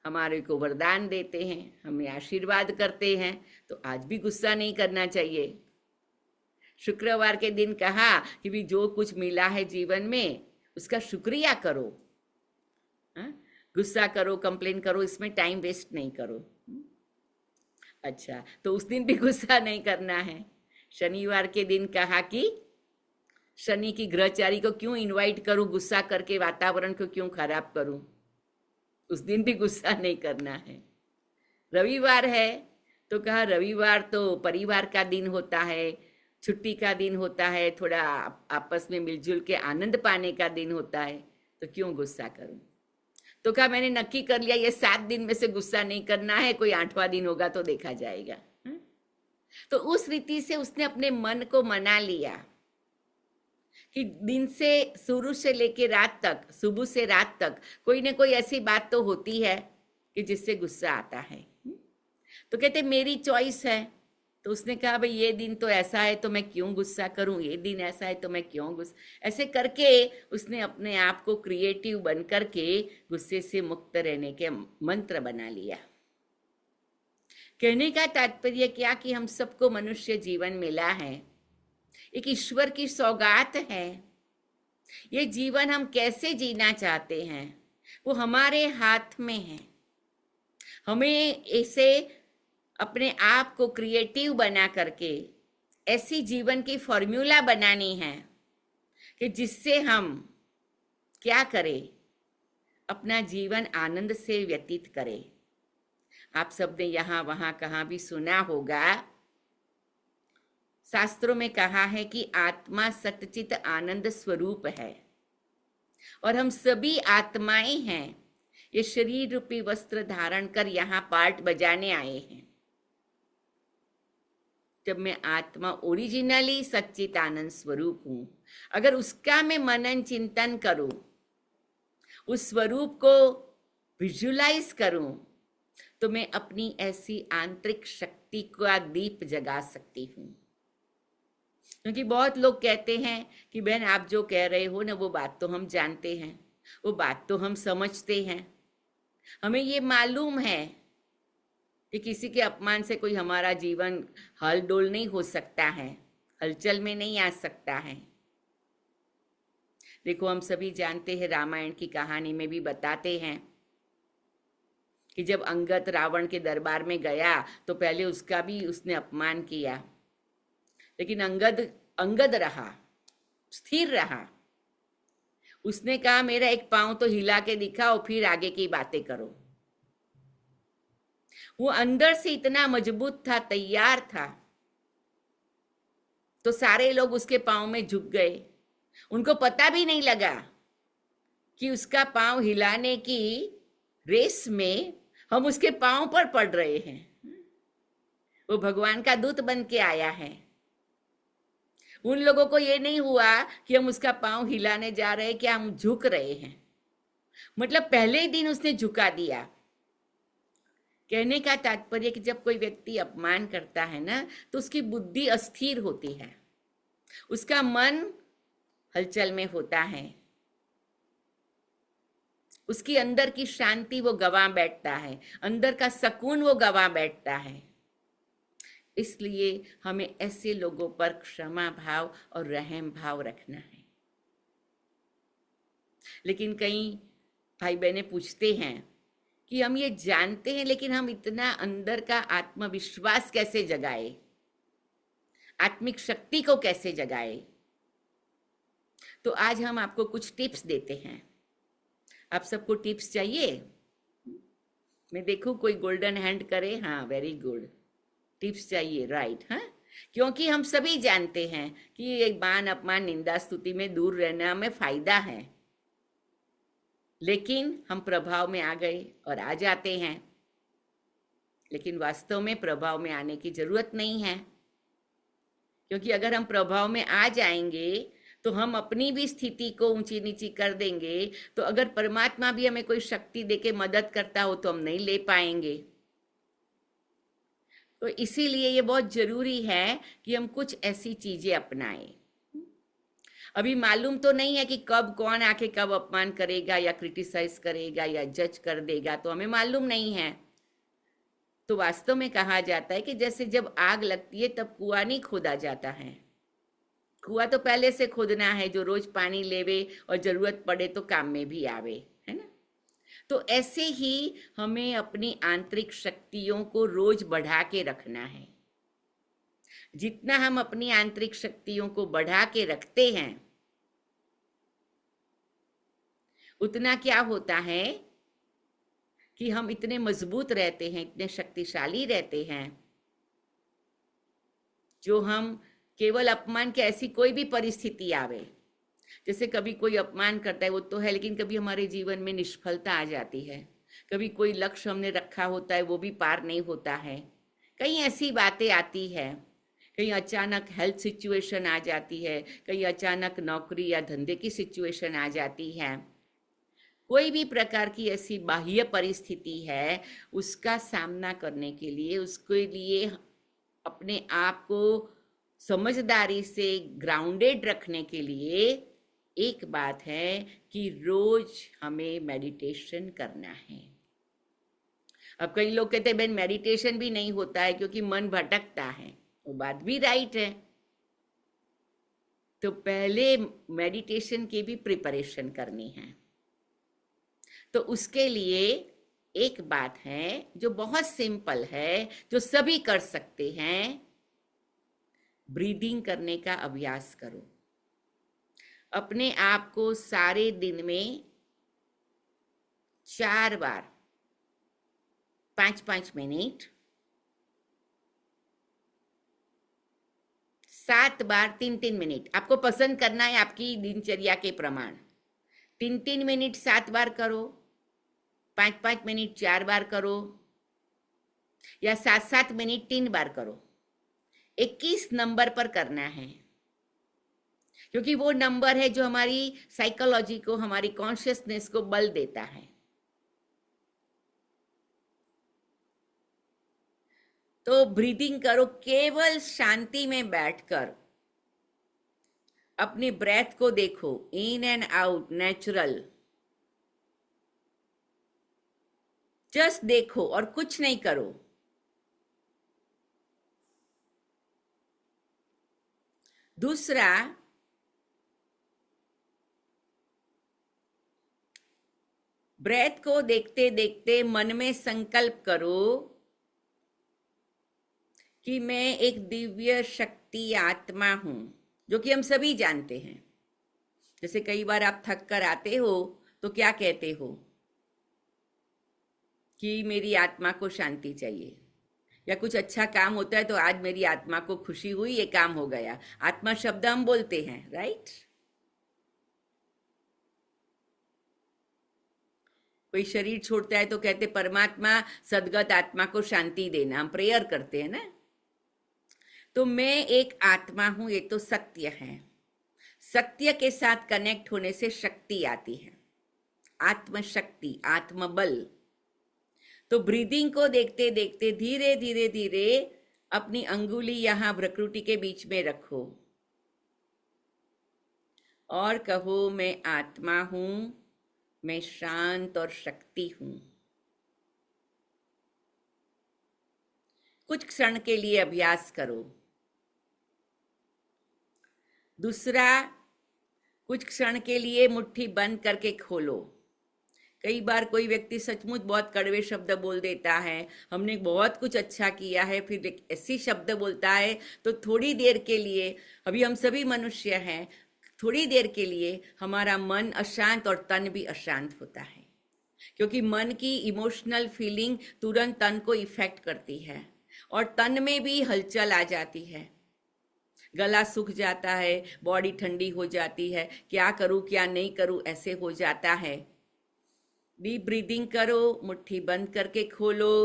हमारे को वरदान देते हैं, हमें आशीर्वाद करते हैं, तो आज भी गुस्सा नहीं करना चाहिए। शुक्रवार के दिन कहा कि भी जो कुछ मिला है जीवन में उसका शुक्रिया करो, गुस्सा करो, कंप्लेन करो, इसमें टाइम वेस्ट नहीं करो। अच्छा, तो उस दिन भी गुस्सा नहीं करना है। शनिवार के दिन कहा कि शनि की ग्रहचारी को क्यों इनवाइट करूं, गुस्सा करके वातावरण को क्यों खराब करूं, उस दिन भी गुस्सा नहीं करना है। रविवार है तो कहा रविवार तो परिवार का दिन होता है, छुट्टी का दिन होता है, थोड़ा आपस में मिलजुल के आनंद पाने का दिन होता है, तो क्यों गुस्सा करूं। तो कहा मैंने नक्की कर लिया ये 7 दिन में से गुस्सा नहीं करना है, कोई 8वां दिन होगा तो देखा जाएगा। तो उस रीति से उसने अपने मन को मना लिया कि दिन से शुरू से लेके रात तक, सुबह से रात तक कोई ना कोई ऐसी बात तो होती है कि जिससे गुस्सा आता है। तो कहते मेरी चॉइस है। तो उसने कहा भाई ये दिन तो ऐसा है तो मैं क्यों गुस्सा करूं, ये दिन ऐसा है तो मैं क्यों गुस्सा, ऐसे करके उसने अपने आप को क्रिएटिव बन करके गुस्से से मुक्त रहने के मंत्र बना लिया। कहने का तात्पर्य क्या कि हम सबको मनुष्य जीवन मिला है, एक ईश्वर की सौगात है। ये जीवन हम कैसे जीना चाहते हैं वो हमारे हाथ में है। हमें ऐसे अपने आप को क्रिएटिव बना करके ऐसी जीवन की फॉर्मूला बनानी है कि जिससे हम क्या करें, अपना जीवन आनंद से व्यतीत करें। आप सबने यहाँ वहाँ कहाँ भी सुना होगा, शास्त्रों में कहा है कि आत्मा सच्चित आनंद स्वरूप है और हम सभी आत्माएं हैं। ये शरीर रूपी वस्त्र धारण कर यहाँ पार्ट बजाने आए हैं। जब मैं आत्मा ओरिजिनली सच्चित आनंद स्वरूप हूं, अगर उसका मैं मनन चिंतन करूं, उस स्वरूप को विजुलाइज करूं, तो मैं अपनी ऐसी आंतरिक शक्ति का दीप जगा सकती हूं। क्योंकि बहुत लोग कहते हैं कि बहन आप जो कह रहे हो ना, वो बात तो हम जानते हैं, वो बात तो हम समझते हैं, हमें ये मालूम है कि किसी के अपमान से कोई हमारा जीवन हल डोल नहीं हो सकता है, हलचल में नहीं आ सकता है। देखो हम सभी जानते हैं, रामायण की कहानी में भी बताते हैं कि जब अंगद रावण के दरबार में गया तो पहले उसका भी उसने अपमान किया, लेकिन अंगद रहा, स्थिर रहा। उसने कहा मेरा एक पांव तो हिला के दिखाओ, फिर आगे की बातें करो। वो अंदर से इतना मजबूत था, तैयार था, तो सारे लोग उसके पांव में झुक गए। उनको पता भी नहीं लगा कि उसका पांव हिलाने की रेस में हम उसके पांव पर पड़ रहे हैं। वो भगवान का दूत बन के आया है। उन लोगों को ये नहीं हुआ कि हम उसका पांव हिलाने जा रहे हैं, कि हम झुक रहे हैं। मतलब पहले ही दिन उसने झुका दिया। कहने का तात्पर्य कि जब कोई व्यक्ति अपमान करता है ना, तो उसकी बुद्धि अस्थिर होती है, उसका मन हलचल में होता है, उसकी अंदर की शांति वो गंवा बैठता है, अंदर का सुकून वो गंवा बैठता है। इसलिए हमें ऐसे लोगों पर क्षमा भाव और रहम भाव रखना है। लेकिन कई भाई बहनें पूछते हैं कि हम ये जानते हैं, लेकिन हम इतना अंदर का आत्मविश्वास कैसे जगाए, आत्मिक शक्ति को कैसे जगाए। तो आज हम आपको कुछ टिप्स देते हैं। आप सबको टिप्स चाहिए? मैं देखूं कोई गोल्डन हैंड करे। हाँ, वेरी गुड, टिप्स चाहिए, राइट। हाँ, क्योंकि हम सभी जानते हैं कि एक मान अपमान निंदा स्तुति में दूर रहना में फायदा है, लेकिन हम प्रभाव में आ गए और आ जाते हैं। लेकिन वास्तव में प्रभाव में आने की जरूरत नहीं है, क्योंकि अगर हम प्रभाव में आ जाएंगे तो हम अपनी भी स्थिति को ऊंची नीची कर देंगे। तो अगर परमात्मा भी हमें कोई शक्ति देके मदद करता हो तो हम नहीं ले पाएंगे। तो इसीलिए ये बहुत जरूरी है कि हम कुछ ऐसी चीजें अपनाएं। अभी मालूम तो नहीं है कि कब कौन आके कब अपमान करेगा या क्रिटिसाइज करेगा या जज कर देगा, तो हमें मालूम नहीं है। तो वास्तव में कहा जाता है कि जैसे जब आग लगती है तब कुआं नहीं खोदा जाता है। कुआं तो पहले से खोदना है, जो रोज पानी लेवे और जरूरत पड़े तो काम में भी आवे, है ना। तो ऐसे ही हमें अपनी आंतरिक शक्तियों को रोज बढ़ा के रखना है। जितना हम अपनी आंतरिक शक्तियों को बढ़ा के रखते हैं, उतना क्या होता है कि हम इतने मजबूत रहते हैं, इतने शक्तिशाली रहते हैं, जो हम केवल अपमान के ऐसी कोई भी परिस्थिति आवे, जैसे कभी कोई अपमान करता है वो तो है, लेकिन कभी हमारे जीवन में निष्फलता आ जाती है, कभी कोई लक्ष्य हमने रखा होता है वो भी पार नहीं होता है, कहीं ऐसी बातें आती है, कहीं अचानक हेल्थ सिचुएशन आ जाती है, कहीं अचानक नौकरी या धंधे की सिचुएशन आ जाती है। कोई भी प्रकार की ऐसी बाह्य परिस्थिति है, उसका सामना करने के लिए, उसके लिए अपने आप को समझदारी से ग्राउंडेड रखने के लिए एक बात है कि रोज हमें मेडिटेशन करना है। अब कई लोग कहते हैं बहन मेडिटेशन भी नहीं होता है क्योंकि मन भटकता है। वो बात भी राइट है। तो पहले मेडिटेशन की भी प्रिपरेशन करनी है। तो उसके लिए एक बात है जो बहुत सिंपल है, जो सभी कर सकते हैं। ब्रीदिंग करने का अभ्यास करो। अपने आप को सारे दिन में 4 बार 5-5 मिनट, 7 बार 3-3 मिनट। आपको पसंद करना है आपकी दिनचर्या के प्रमाण। 3-3 मिनट 7 बार करो, 5-5 मिनट 4 बार करो, या 7-7 मिनट 3 बार करो। 21 नंबर पर करना है, क्योंकि वो नंबर है जो हमारी साइकोलॉजी को, हमारी कॉन्शियसनेस को बल देता है। तो ब्रीदिंग करो, केवल शांति में बैठकर अपनी ब्रेथ को देखो, in and out, natural. Just देखो और कुछ नहीं करो। दूसरा, ब्रेथ को देखते देखते मन में संकल्प करो कि मैं एक दिव्य शक्ति आत्मा हूं, जो कि हम सभी जानते हैं। जैसे कई बार आप थक कर आते हो तो क्या कहते हो कि मेरी आत्मा को शांति चाहिए, या कुछ अच्छा काम होता है तो आज मेरी आत्मा को खुशी हुई, ये काम हो गया। आत्मा शब्द हम बोलते हैं, राइट? कोई शरीर छोड़ता है तो कहते परमात्मा सदगत आत्मा को शांति देना, हम प्रेयर करते हैं ना। तो मैं एक आत्मा हूं, ये तो सत्य है। सत्य के साथ कनेक्ट होने से शक्ति आती है, आत्मशक्ति, आत्मबल। तो ब्रीदिंग को देखते देखते धीरे धीरे धीरे अपनी अंगुली यहां भ्रुकुटी के बीच में रखो और कहो, मैं आत्मा हूं, मैं शांत और शक्ति हूं। कुछ क्षण के लिए अभ्यास करो। दूसरा, कुछ क्षण के लिए मुट्ठी बंद करके खोलो। कई बार कोई व्यक्ति सचमुच बहुत कड़वे शब्द बोल देता है, हमने बहुत कुछ अच्छा किया है, फिर एक ऐसी शब्द बोलता है तो थोड़ी देर के लिए, अभी हम सभी मनुष्य हैं, थोड़ी देर के लिए हमारा मन अशांत और तन भी अशांत होता है, क्योंकि मन की इमोशनल फीलिंग तुरंत तन को इफेक्ट करती है और तन में भी हलचल आ जाती है। गला सूख जाता है, बॉडी ठंडी हो जाती है, क्या करूं क्या नहीं करूं ऐसे हो जाता है। डीप ब्रीदिंग करो, मुट्ठी बंद करके खोलो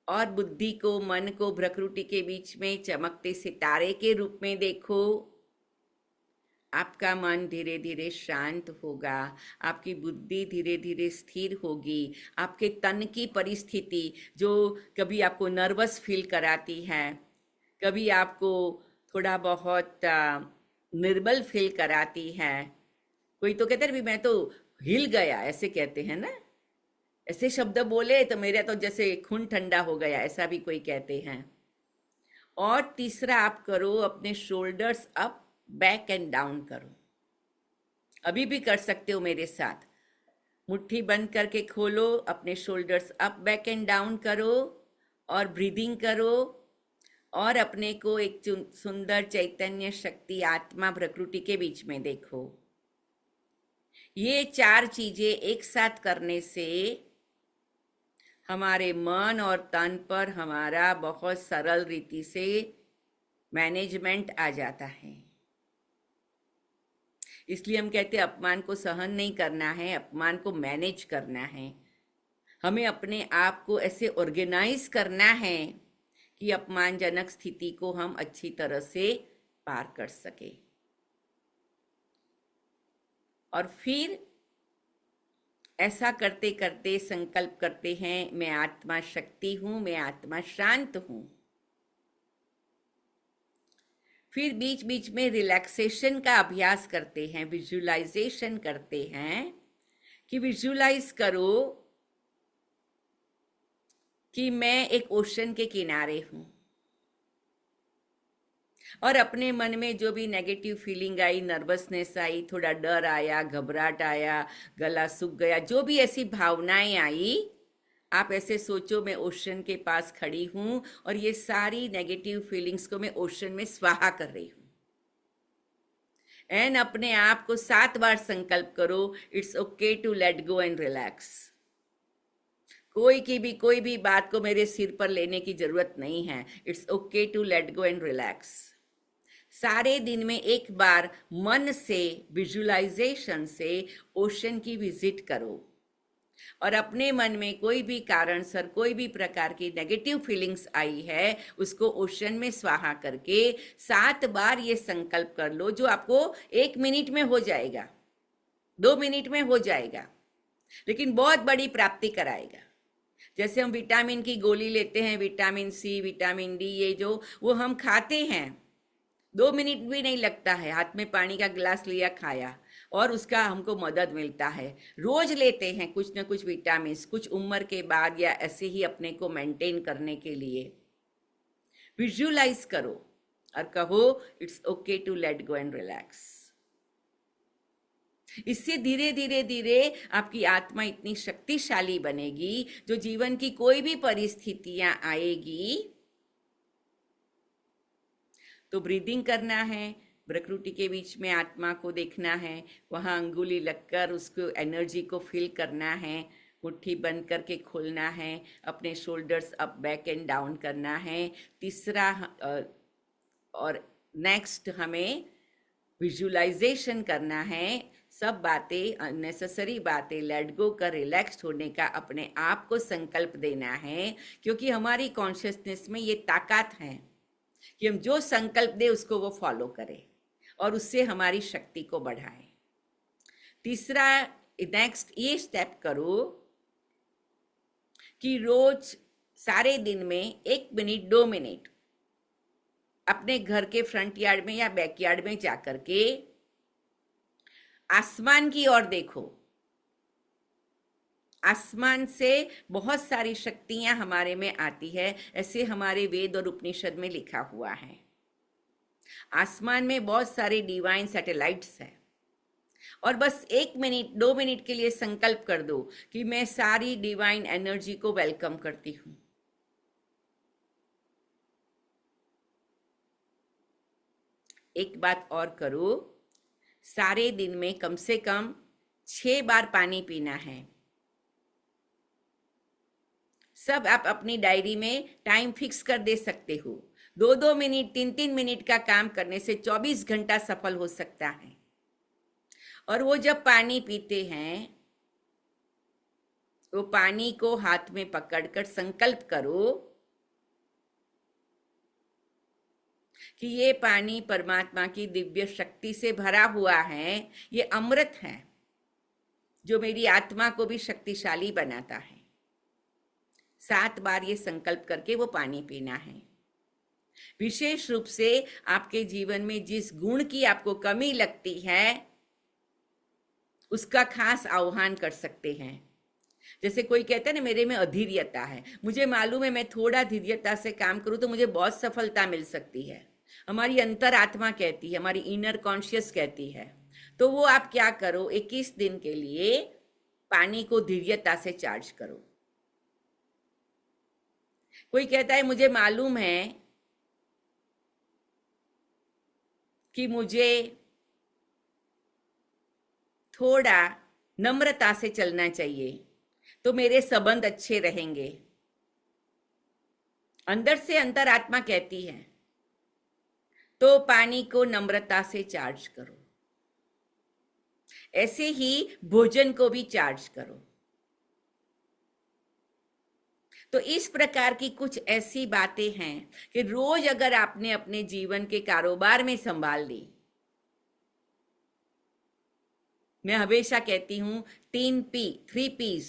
और बुद्धि को, मन को भ्रुकुटी के बीच में चमकते सितारे के रूप में देखो। आपका मन धीरे धीरे शांत होगा, आपकी बुद्धि धीरे धीरे स्थिर होगी। आपके तन की परिस्थिति जो कभी आपको नर्वस फील कराती है, कभी आपको थोड़ा बहुत निर्बल फील कराती है। कोई तो कहते हैं मैं तो हिल गया, ऐसे कहते हैं ना, ऐसे शब्द बोले तो मेरा तो जैसे खून ठंडा हो गया, ऐसा भी कोई कहते हैं। और तीसरा आप करो, अपने shoulders up, back and down करो। अभी भी कर सकते हो मेरे साथ। मुट्ठी बंद करके खोलो, अपने shoulders up, back and down करो और ब्रीदिंग करो और अपने को एक सुंदर चैतन्य शक्ति आत्मा भ्रुकुटी के बीच में देखो। ये 4 चीजें एक साथ करने से हमारे मन और तन पर हमारा बहुत सरल रीति से मैनेजमेंट आ जाता है। इसलिए हम कहते हैं अपमान को सहन नहीं करना है, अपमान को मैनेज करना है। हमें अपने आप को ऐसे ऑर्गेनाइज करना है कि अपमानजनक स्थिति को हम अच्छी तरह से पार कर सके। और फिर ऐसा करते करते संकल्प करते हैं, मैं आत्मा शक्ति हूं, मैं आत्मा शांत हूं। फिर बीच बीच में रिलैक्सेशन का अभ्यास करते हैं, विजुअलाइजेशन करते हैं कि विजुअलाइज करो कि मैं एक ओशन के किनारे हूं और अपने मन में जो भी negative feeling I, nervousness I, थोड़ा डर आया, घबराहट आया, गला सूख गया, जो भी ऐसी भावनाएं आई, आप ऐसे सोचो मैं ओशन के पास खड़ी हूं और ये सारी नेगेटिव फीलिंग्स को मैं ओशन में स्वाहा कर रही हूं। एंड अपने आप को 7 बार संकल्प करो, it's okay to let go and relax. कोई भी बात को मेरे सिर पर लेने की जरूरत नहीं है, it's okay to let go and relax. सारे दिन में एक बार मन से, विजुअलाइजेशन से ओशन की विजिट करो और अपने मन में कोई भी कारण सर कोई भी प्रकार की नेगेटिव फीलिंग्स आई है उसको ओशन में स्वाहा करके 7 बार ये संकल्प कर लो, जो आपको 1 मिनट में हो जाएगा, 2 मिनट में हो जाएगा, लेकिन बहुत बड़ी प्राप्ति कराएगा। जैसे हम विटामिन की गोली लेते हैं, विटामिन सी, विटामिन डी, ये जो वो हम खाते हैं, 2 मिनट भी नहीं लगता है, हाथ में पानी का गिलास लिया, खाया और उसका हमको मदद मिलता है। रोज लेते हैं कुछ ना कुछ विटामिन, कुछ उम्र के बाद या ऐसे ही अपने को मेंटेन करने के लिए। विजुअलाइज करो और कहो it's okay to let go and relax. इससे धीरे धीरे धीरे आपकी आत्मा इतनी शक्तिशाली बनेगी, जो जीवन की कोई भी परिस्थितियां आएगी तो ब्रीदिंग करना है, प्रकृति के बीच में आत्मा को देखना है, वहां अंगुली लगकर उसको एनर्जी को फील करना है, मुट्ठी बंद करके खोलना है, अपने shoulders up back and down करना है। तीसरा और नेक्स्ट हमें विजुअलाइजेशन करना है, सब बातें, अननेसेसरी बातें लेट गो कर रिलैक्स होने का अपने आप को संकल्प देना है, क्योंकि हमारी कॉन्शियसनेस में ये ताकत है कि हम जो संकल्प दे उसको वो फॉलो करें और उससे हमारी शक्ति को बढ़ाए। तीसरा नेक्स्ट ये स्टेप करो कि रोज सारे दिन में 1 मिनट 2 मिनट अपने घर के फ्रंट यार्ड में या बैक यार्ड में जाकर के आसमान की ओर देखो। आसमान से बहुत सारी शक्तियां हमारे में आती है, ऐसे हमारे वेद और उपनिषद में लिखा हुआ है। आसमान में बहुत सारे डिवाइन सैटेलाइट्स हैं और बस 1 मिनट 2 मिनट के लिए संकल्प कर दो कि मैं सारी डिवाइन एनर्जी को वेलकम करती हूं। एक बात और करो, सारे दिन में कम से कम 6 बार पानी पीना है। सब आप अपनी डायरी में टाइम फिक्स कर दे सकते हो। 2-2 मिनट 3-3 मिनट का काम करने से 24 घंटा सफल हो सकता है। और वो जब पानी पीते हैं, वो पानी को हाथ में पकड़कर संकल्प करो कि ये पानी परमात्मा की दिव्य शक्ति से भरा हुआ है, ये अमृत है जो मेरी आत्मा को भी शक्तिशाली बनाता है। 7 बार ये संकल्प करके वो पानी पीना है। विशेष रूप से आपके जीवन में जिस गुण की आपको कमी लगती है उसका खास आह्वान कर सकते हैं। जैसे कोई कहता है ना, मेरे में अधीर्यता है, मुझे मालूम है मैं थोड़ा धीर्यता से काम करूं तो मुझे बहुत सफलता मिल सकती है। हमारी अंतरात्मा कहती है, हमारी इनर कॉन्शियस कहती है। तो वो आप क्या करो, 21 दिन के लिए पानी को धीर्यता से चार्ज करो। कोई कहता है मुझे मालूम है कि मुझे थोड़ा नम्रता से चलना चाहिए तो मेरे संबंध अच्छे रहेंगे। अंदर से अंतरात्मा कहती है, तो पानी को नम्रता से चार्ज करो। ऐसे ही भोजन को भी चार्ज करो। तो इस प्रकार की कुछ ऐसी बातें हैं कि रोज अगर आपने अपने जीवन के कारोबार में संभाल ली, मैं हमेशा कहती हूं 3 P's,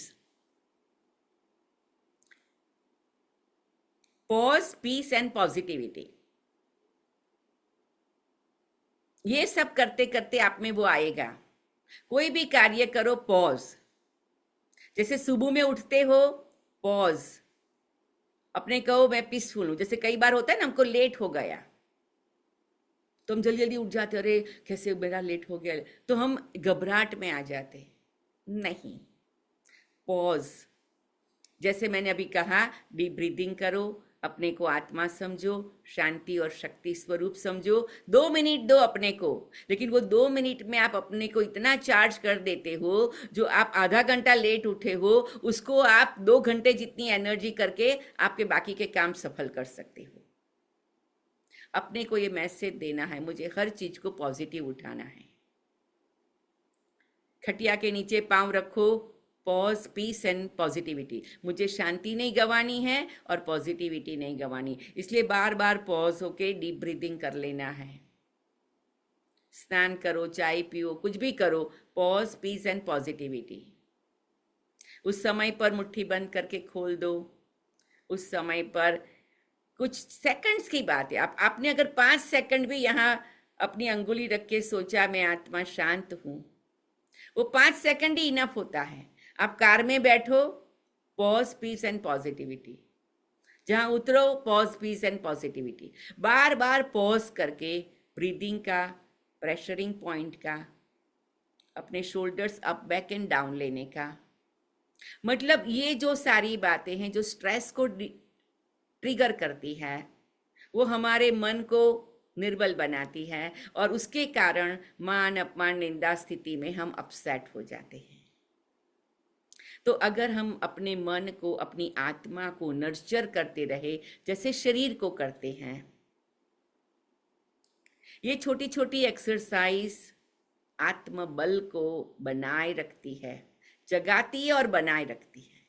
pause, peace and positivity. ये सब करते करते आप में वो आएगा। कोई भी कार्य करो, पॉज। जैसे सुबह में उठते हो, पॉज, अपने कहो मैं पीसफुल हूं। जैसे कई बार होता है ना, हमको लेट हो गया तो हम जल्दी जल्दी उठ जाते, अरे कैसे मेरा लेट हो गया, तो हम घबराहट में आ जाते। नहीं, पॉज। जैसे मैंने अभी कहा, डीप ब्रीदिंग करो, अपने को आत्मा समझो, शांति और शक्ति स्वरूप समझो। 2 मिनट दो अपने को, लेकिन वो 2 मिनट में आप अपने को इतना चार्ज कर देते हो, जो आप आधा घंटा लेट उठे हो उसको आप 2 घंटे जितनी एनर्जी करके आपके बाकी के काम सफल कर सकते हो। अपने को ये मैसेज देना है, मुझे हर चीज को पॉजिटिव उठाना है। खटिया के नीचे पांव रखो, पॉज, पीस एंड पॉजिटिविटी। मुझे शांति नहीं गंवानी है और पॉजिटिविटी नहीं गंवानी, इसलिए बार बार पॉज होके डीप ब्रीदिंग कर लेना है। स्नान करो, चाय पियो, कुछ भी करो, पॉज, पीस एंड पॉजिटिविटी। उस समय पर मुट्ठी बंद करके खोल दो। उस समय पर कुछ सेकंड्स की बात है, आपने अगर 5 सेकंड भी यहाँ अपनी अंगुली रख के सोचा मैं आत्मा शांत हूं, वो 5 सेकंड ही इनफ होता है। आप कार में बैठो, पॉज, पीस एंड पॉजिटिविटी। जहां उतरो, पॉज, पीस एंड पॉजिटिविटी। बार बार पॉज करके ब्रीदिंग का, प्रेशरिंग पॉइंट का, अपने shoulders up, back and down लेने का। मतलब ये जो सारी बातें हैं जो स्ट्रेस को ट्रिगर करती है, वो हमारे मन को निर्बल बनाती है और उसके कारण मान अपमान निंदा स्थिति में हम अपसेट हो जाते हैं। तो अगर हम अपने मन को, अपनी आत्मा को नर्चर करते रहे जैसे शरीर को करते हैं, ये छोटी छोटी एक्सरसाइज आत्मबल को बनाए रखती है, जगाती है और बनाए रखती है।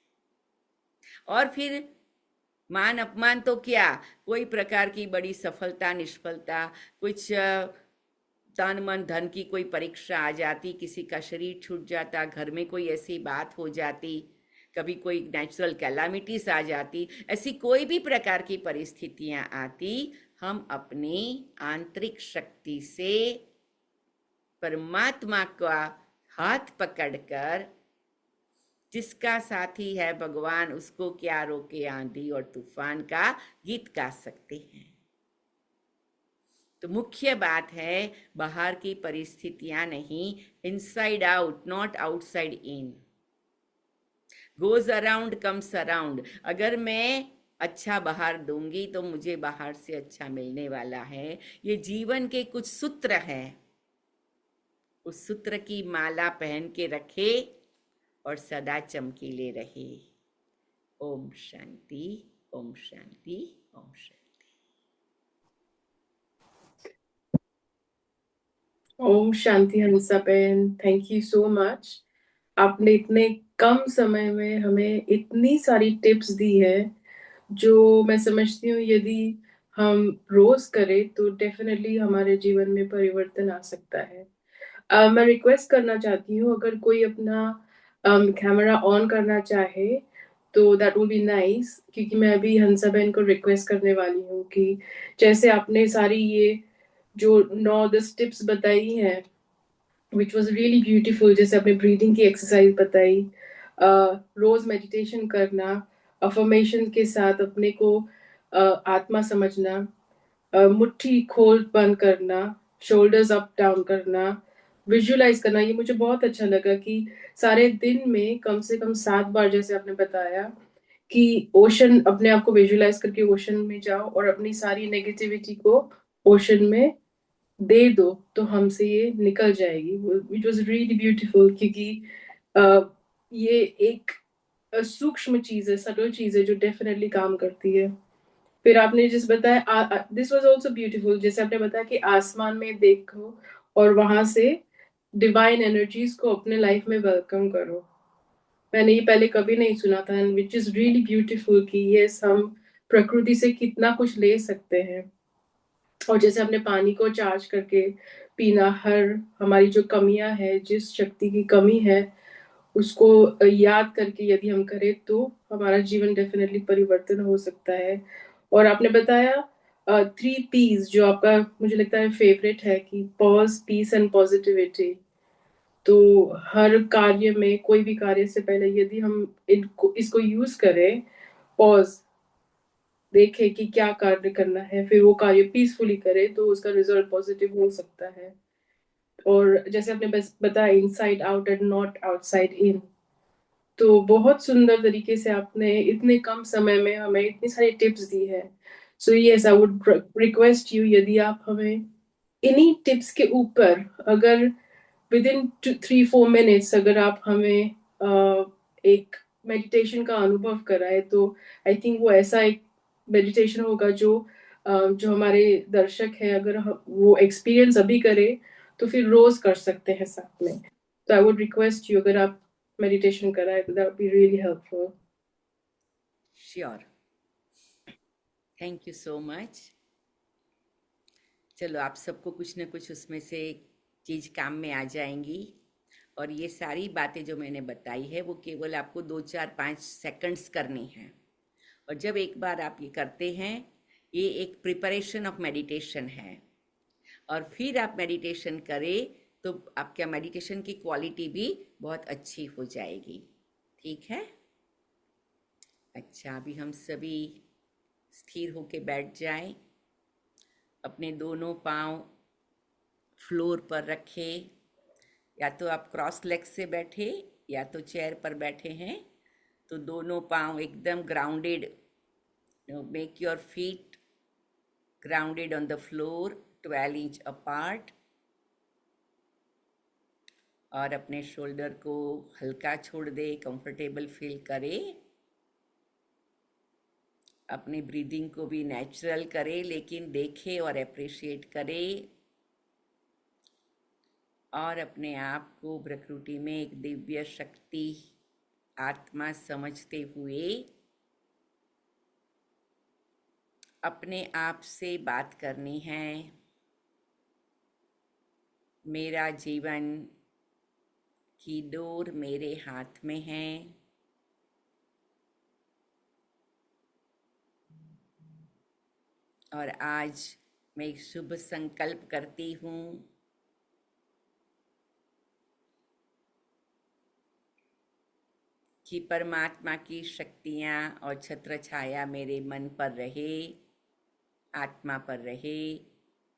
और फिर मान अपमान तो क्या, कोई प्रकार की बड़ी सफलता निष्फलता, कुछ तन मन धन की कोई परीक्षा आ जाती, किसी का शरीर छूट जाता, घर में कोई ऐसी बात हो जाती, कभी कोई नेचुरल कैलामिटीज आ जाती, ऐसी कोई भी प्रकार की परिस्थितियां आती, हम अपनी आंतरिक शक्ति से परमात्मा का हाथ पकड़कर, जिसका साथी है भगवान, उसको क्या रोके आंधी और तूफान का गीत गा सकते हैं। तो मुख्य बात है बाहर की परिस्थितियां नहीं, inside out, not outside in. Goes around comes around. अगर मैं अच्छा बाहर दूंगी तो मुझे बाहर से अच्छा मिलने वाला है। ये जीवन के कुछ सूत्र हैं, उस सूत्र की माला पहन के रखे और सदा चमकीले रहे। ओम शांति, ओम शांति, ओम शांति। ओम शांति हंसा बहन, थैंक यू सो मच। आपने इतने कम समय में हमें इतनी सारी टिप्स दी है, जो मैं समझती हूँ यदि हम रोज करें तो डेफिनेटली हमारे जीवन में परिवर्तन आ सकता है। मैं रिक्वेस्ट करना चाहती हूँ, अगर कोई अपना कैमरा ऑन करना चाहे तो दैट विल बी नाइस, क्योंकि मैं अभी हंसा बहन को रिक्वेस्ट करने वाली हूँ कि जैसे आपने सारी ये जो 9-10 टिप्स बताई हैं, विच वॉज रियली ब्यूटीफुल, जैसे आपने ब्रीदिंग की एक्सरसाइज बताई, रोज मेडिटेशन करना, अफर्मेशन के साथ अपने को आत्मा समझना, मुट्ठी खोल बंद करना, शोल्डर्स अप डाउन करना, विजुअलाइज करना। ये मुझे बहुत अच्छा लगा कि सारे दिन में कम से कम 7 बार, जैसे आपने बताया, कि ओशन, अपने आप को विजुअलाइज करके ओशन में जाओ और अपनी सारी नेगेटिविटी को ओशन में दे दो तो हमसे ये निकल जाएगी। इट वॉज रियली ब्यूटीफुल, क्योंकि ये एक सूक्ष्म चीज है, सटल चीज है जो डेफिनेटली काम करती है। फिर आपने जिस बताया, दिस वाज आल्सो ब्यूटीफुल, जैसे आपने बताया कि आसमान में देखो और वहां से डिवाइन एनर्जीज को अपने लाइफ में वेलकम करो। मैंने ये पहले कभी नहीं सुना था, and which is really beautiful कि यस, हम प्रकृति से कितना कुछ ले सकते हैं। और जैसे अपने पानी को चार्ज करके पीना, हर हमारी जो कमियां है, जिस शक्ति की कमी है, उसको याद करके यदि हम करें तो हमारा जीवन डेफिनेटली परिवर्तन हो सकता है। और आपने बताया 3 P's, जो आपका मुझे लगता है फेवरेट है, कि पॉज, पीस एंड पॉजिटिविटी। तो हर कार्य में, कोई भी कार्य से पहले यदि हम इसको यूज करें, पॉज, देखे कि क्या कार्य करना है, फिर वो कार्य पीसफुली करे तो उसका रिजल्ट पॉजिटिव हो सकता है। और जैसे आपने बस बताया, inside out and not outside in, तो बहुत सुंदर तरीके से आपने इतने कम समय में हमें इतनी सारी टिप्स दी है। So yes, I would request you, यदि आप हमें इन्हीं टिप्स के ऊपर अगर विद इन 3-4 मिनट्स अगर आप हमें एक मेडिटेशन का अनुभव कराए, तो आई थिंक वो ऐसा एक मेडिटेशन होगा जो हमारे दर्शक है, अगर वो एक्सपीरियंस अभी करे तो फिर रोज कर सकते हैं साथ में। तो आई वुड रिक्वेस्ट यू, अगर आप मेडिटेशन कराए तो that would be really helpful. Sure, thank you so much. चलो, आप सबको कुछ न कुछ उसमें से चीज़ काम में आ जाएंगी। और ये सारी बातें जो मैंने बताई है वो केवल आपको 2-4-5 सेकंड्स करनी है। और जब एक बार आप ये करते हैं, ये एक प्रिपरेशन ऑफ मेडिटेशन है। और फिर आप मेडिटेशन करें तो आपका मेडिटेशन की क्वालिटी भी बहुत अच्छी हो जाएगी। ठीक है? अच्छा, अभी हम सभी स्थिर होके बैठ जाएं। अपने दोनों पांव फ्लोर पर रखें। या तो आप क्रॉस लेग से बैठे या तो चेयर पर बैठे हैं, तो दोनों पांव एकदम grounded. Make your feet grounded on the floor 12 inch apart। और अपने शोल्डर को हल्का छोड़ दे, कंफर्टेबल फील करे। अपने ब्रीदिंग को भी नेचुरल करे, लेकिन देखे और अप्रिशिएट करे। और अपने आप को प्रकृति में एक दिव्य शक्ति आत्मा समझते हुए अपने आप से बात करनी है। मेरा जीवन की डोर मेरे हाथ में है। और आज मैं एक शुभ संकल्प करती हूँ कि परमात्मा की शक्तियाँ और छत्र छाया मेरे मन पर रहे, आत्मा पर रहे।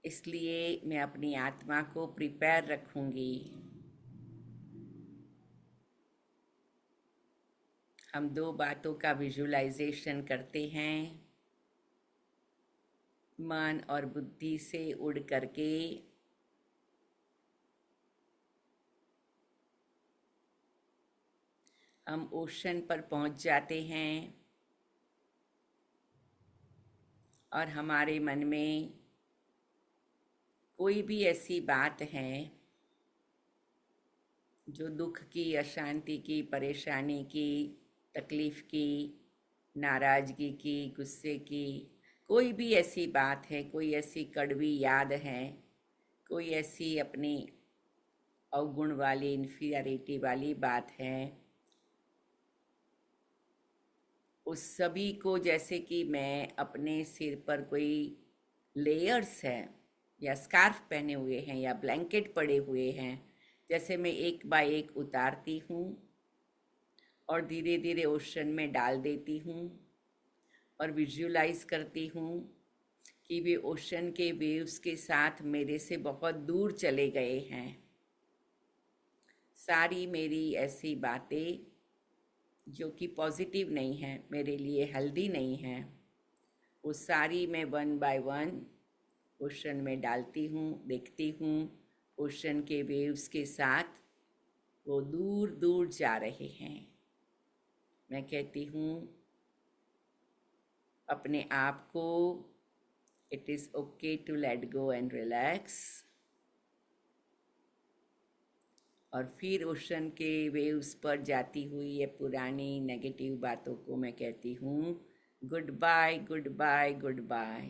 इसलिए मैं अपनी आत्मा को प्रिपेयर रखूँगी। हम 2 बातों का विजुअलाइजेशन करते हैं। मन और बुद्धि से उड़ करके हम ओशन पर पहुंच जाते हैं। और हमारे मन में कोई भी ऐसी बात है जो दुख की, अशांति की, परेशानी की, तकलीफ की, नाराज़गी की, गुस्से की, कोई भी ऐसी बात है, कोई ऐसी कड़वी याद है, कोई ऐसी अपनी अवगुण वाली, इन्फीरियरिटी वाली बात है, उस सभी को जैसे कि मैं अपने सिर पर कोई लेयर्स है या स्कार्फ पहने हुए हैं या ब्लैंकेट पड़े हुए हैं, जैसे मैं एक बाय एक उतारती हूँ और धीरे धीरे ओशन में डाल देती हूँ। और विजुअलाइज करती हूँ कि वे ओशन के वेव्स के साथ मेरे से बहुत दूर चले गए हैं। सारी मेरी ऐसी बातें जो कि पॉजिटिव नहीं हैं, मेरे लिए हेल्दी नहीं हैं, वो सारी मैं 1 बाय 1 ओशन में डालती हूँ। देखती हूँ ओशन के वेव्स के साथ वो दूर दूर जा रहे हैं। मैं कहती हूँ अपने आप को, it is okay to let go and relax. और फिर ओशन के वेव्स पर जाती हुई ये पुरानी नेगेटिव बातों को मैं कहती हूँ good bye, good bye, good bye,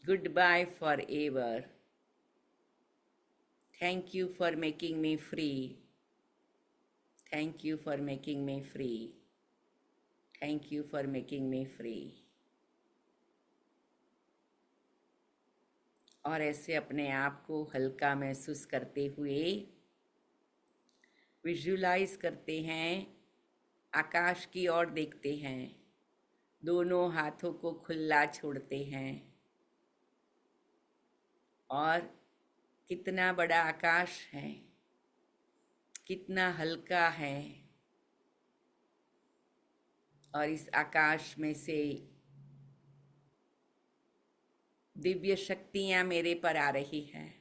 good bye forever. Thank you for making me free, thank you for making me free, thank you for making me free. और ऐसे अपने आप को हल्का महसूस करते हुए विजुलाइज करते हैं, आकाश की ओर देखते हैं, दोनों हाथों को खुला छोड़ते हैं और कितना बड़ा आकाश है, कितना हल्का है और इस आकाश में से दिव्य शक्तियां मेरे पर आ रही हैं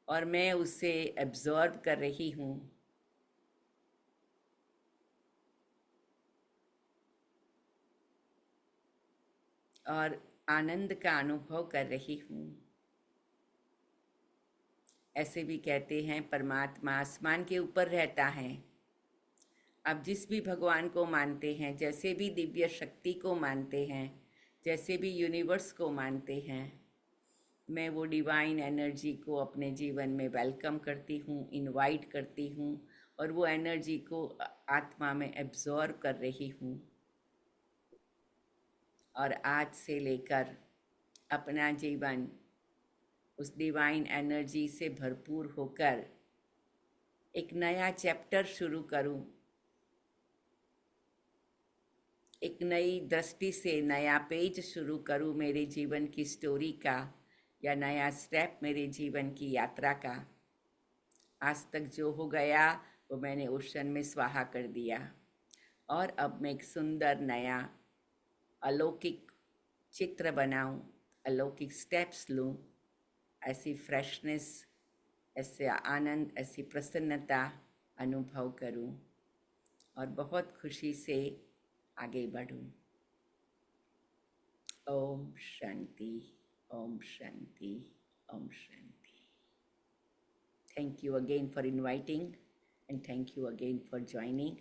और मैं उसे एब्जॉर्ब कर रही हूँ। और आनंद का अनुभव कर रही हूँ। ऐसे भी कहते हैं परमात्मा आसमान के ऊपर रहता है। आप जिस भी भगवान को मानते हैं, जैसे भी दिव्य शक्ति को मानते हैं, जैसे भी यूनिवर्स को मानते हैं, मैं वो डिवाइन एनर्जी को अपने जीवन में वेलकम करती हूँ, इनवाइट करती हूँ और वो एनर्जी को आत्मा में एब्जॉर्ब कर रही हूँ। और आज से लेकर अपना जीवन उस डिवाइन एनर्जी से भरपूर होकर एक नया चैप्टर शुरू करूं, एक नई दृष्टि से नया पेज शुरू करूं मेरे जीवन की स्टोरी का, या नया स्टेप मेरे जीवन की यात्रा का। आज तक जो हो गया वो मैंने ओशन में स्वाहा कर दिया और अब मैं एक सुंदर नया अलौकिक चित्र बनाऊं, अलौकिक स्टेप्स लूं, ऐसी फ्रेशनेस, ऐसे आनंद, ऐसी प्रसन्नता अनुभव करूं और बहुत खुशी से आगे बढ़ूं। Om Shanti, Om Shanti, Om Shanti. Thank you again for inviting and thank you again for joining.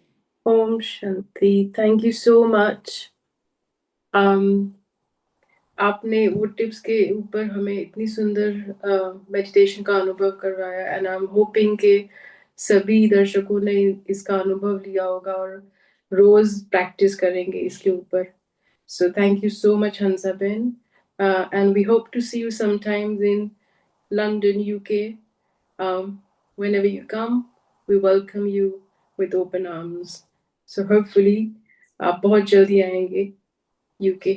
Om Shanti. Thank you so much. आपने वो टिप्स के ऊपर हमें इतनी सुंदर मेडिटेशन का अनुभव करवाया एंड आई एम होपिंग कि सभी दर्शकों ने इसका अनुभव लिया होगा और रोज प्रैक्टिस करेंगे इसके ऊपर। So thank you so much Hansaben, and we hope to see you sometimes in London, UK. Whenever you come, we welcome you with open arms. So hopefully आप बहुत जल्दी आएंगे यूके.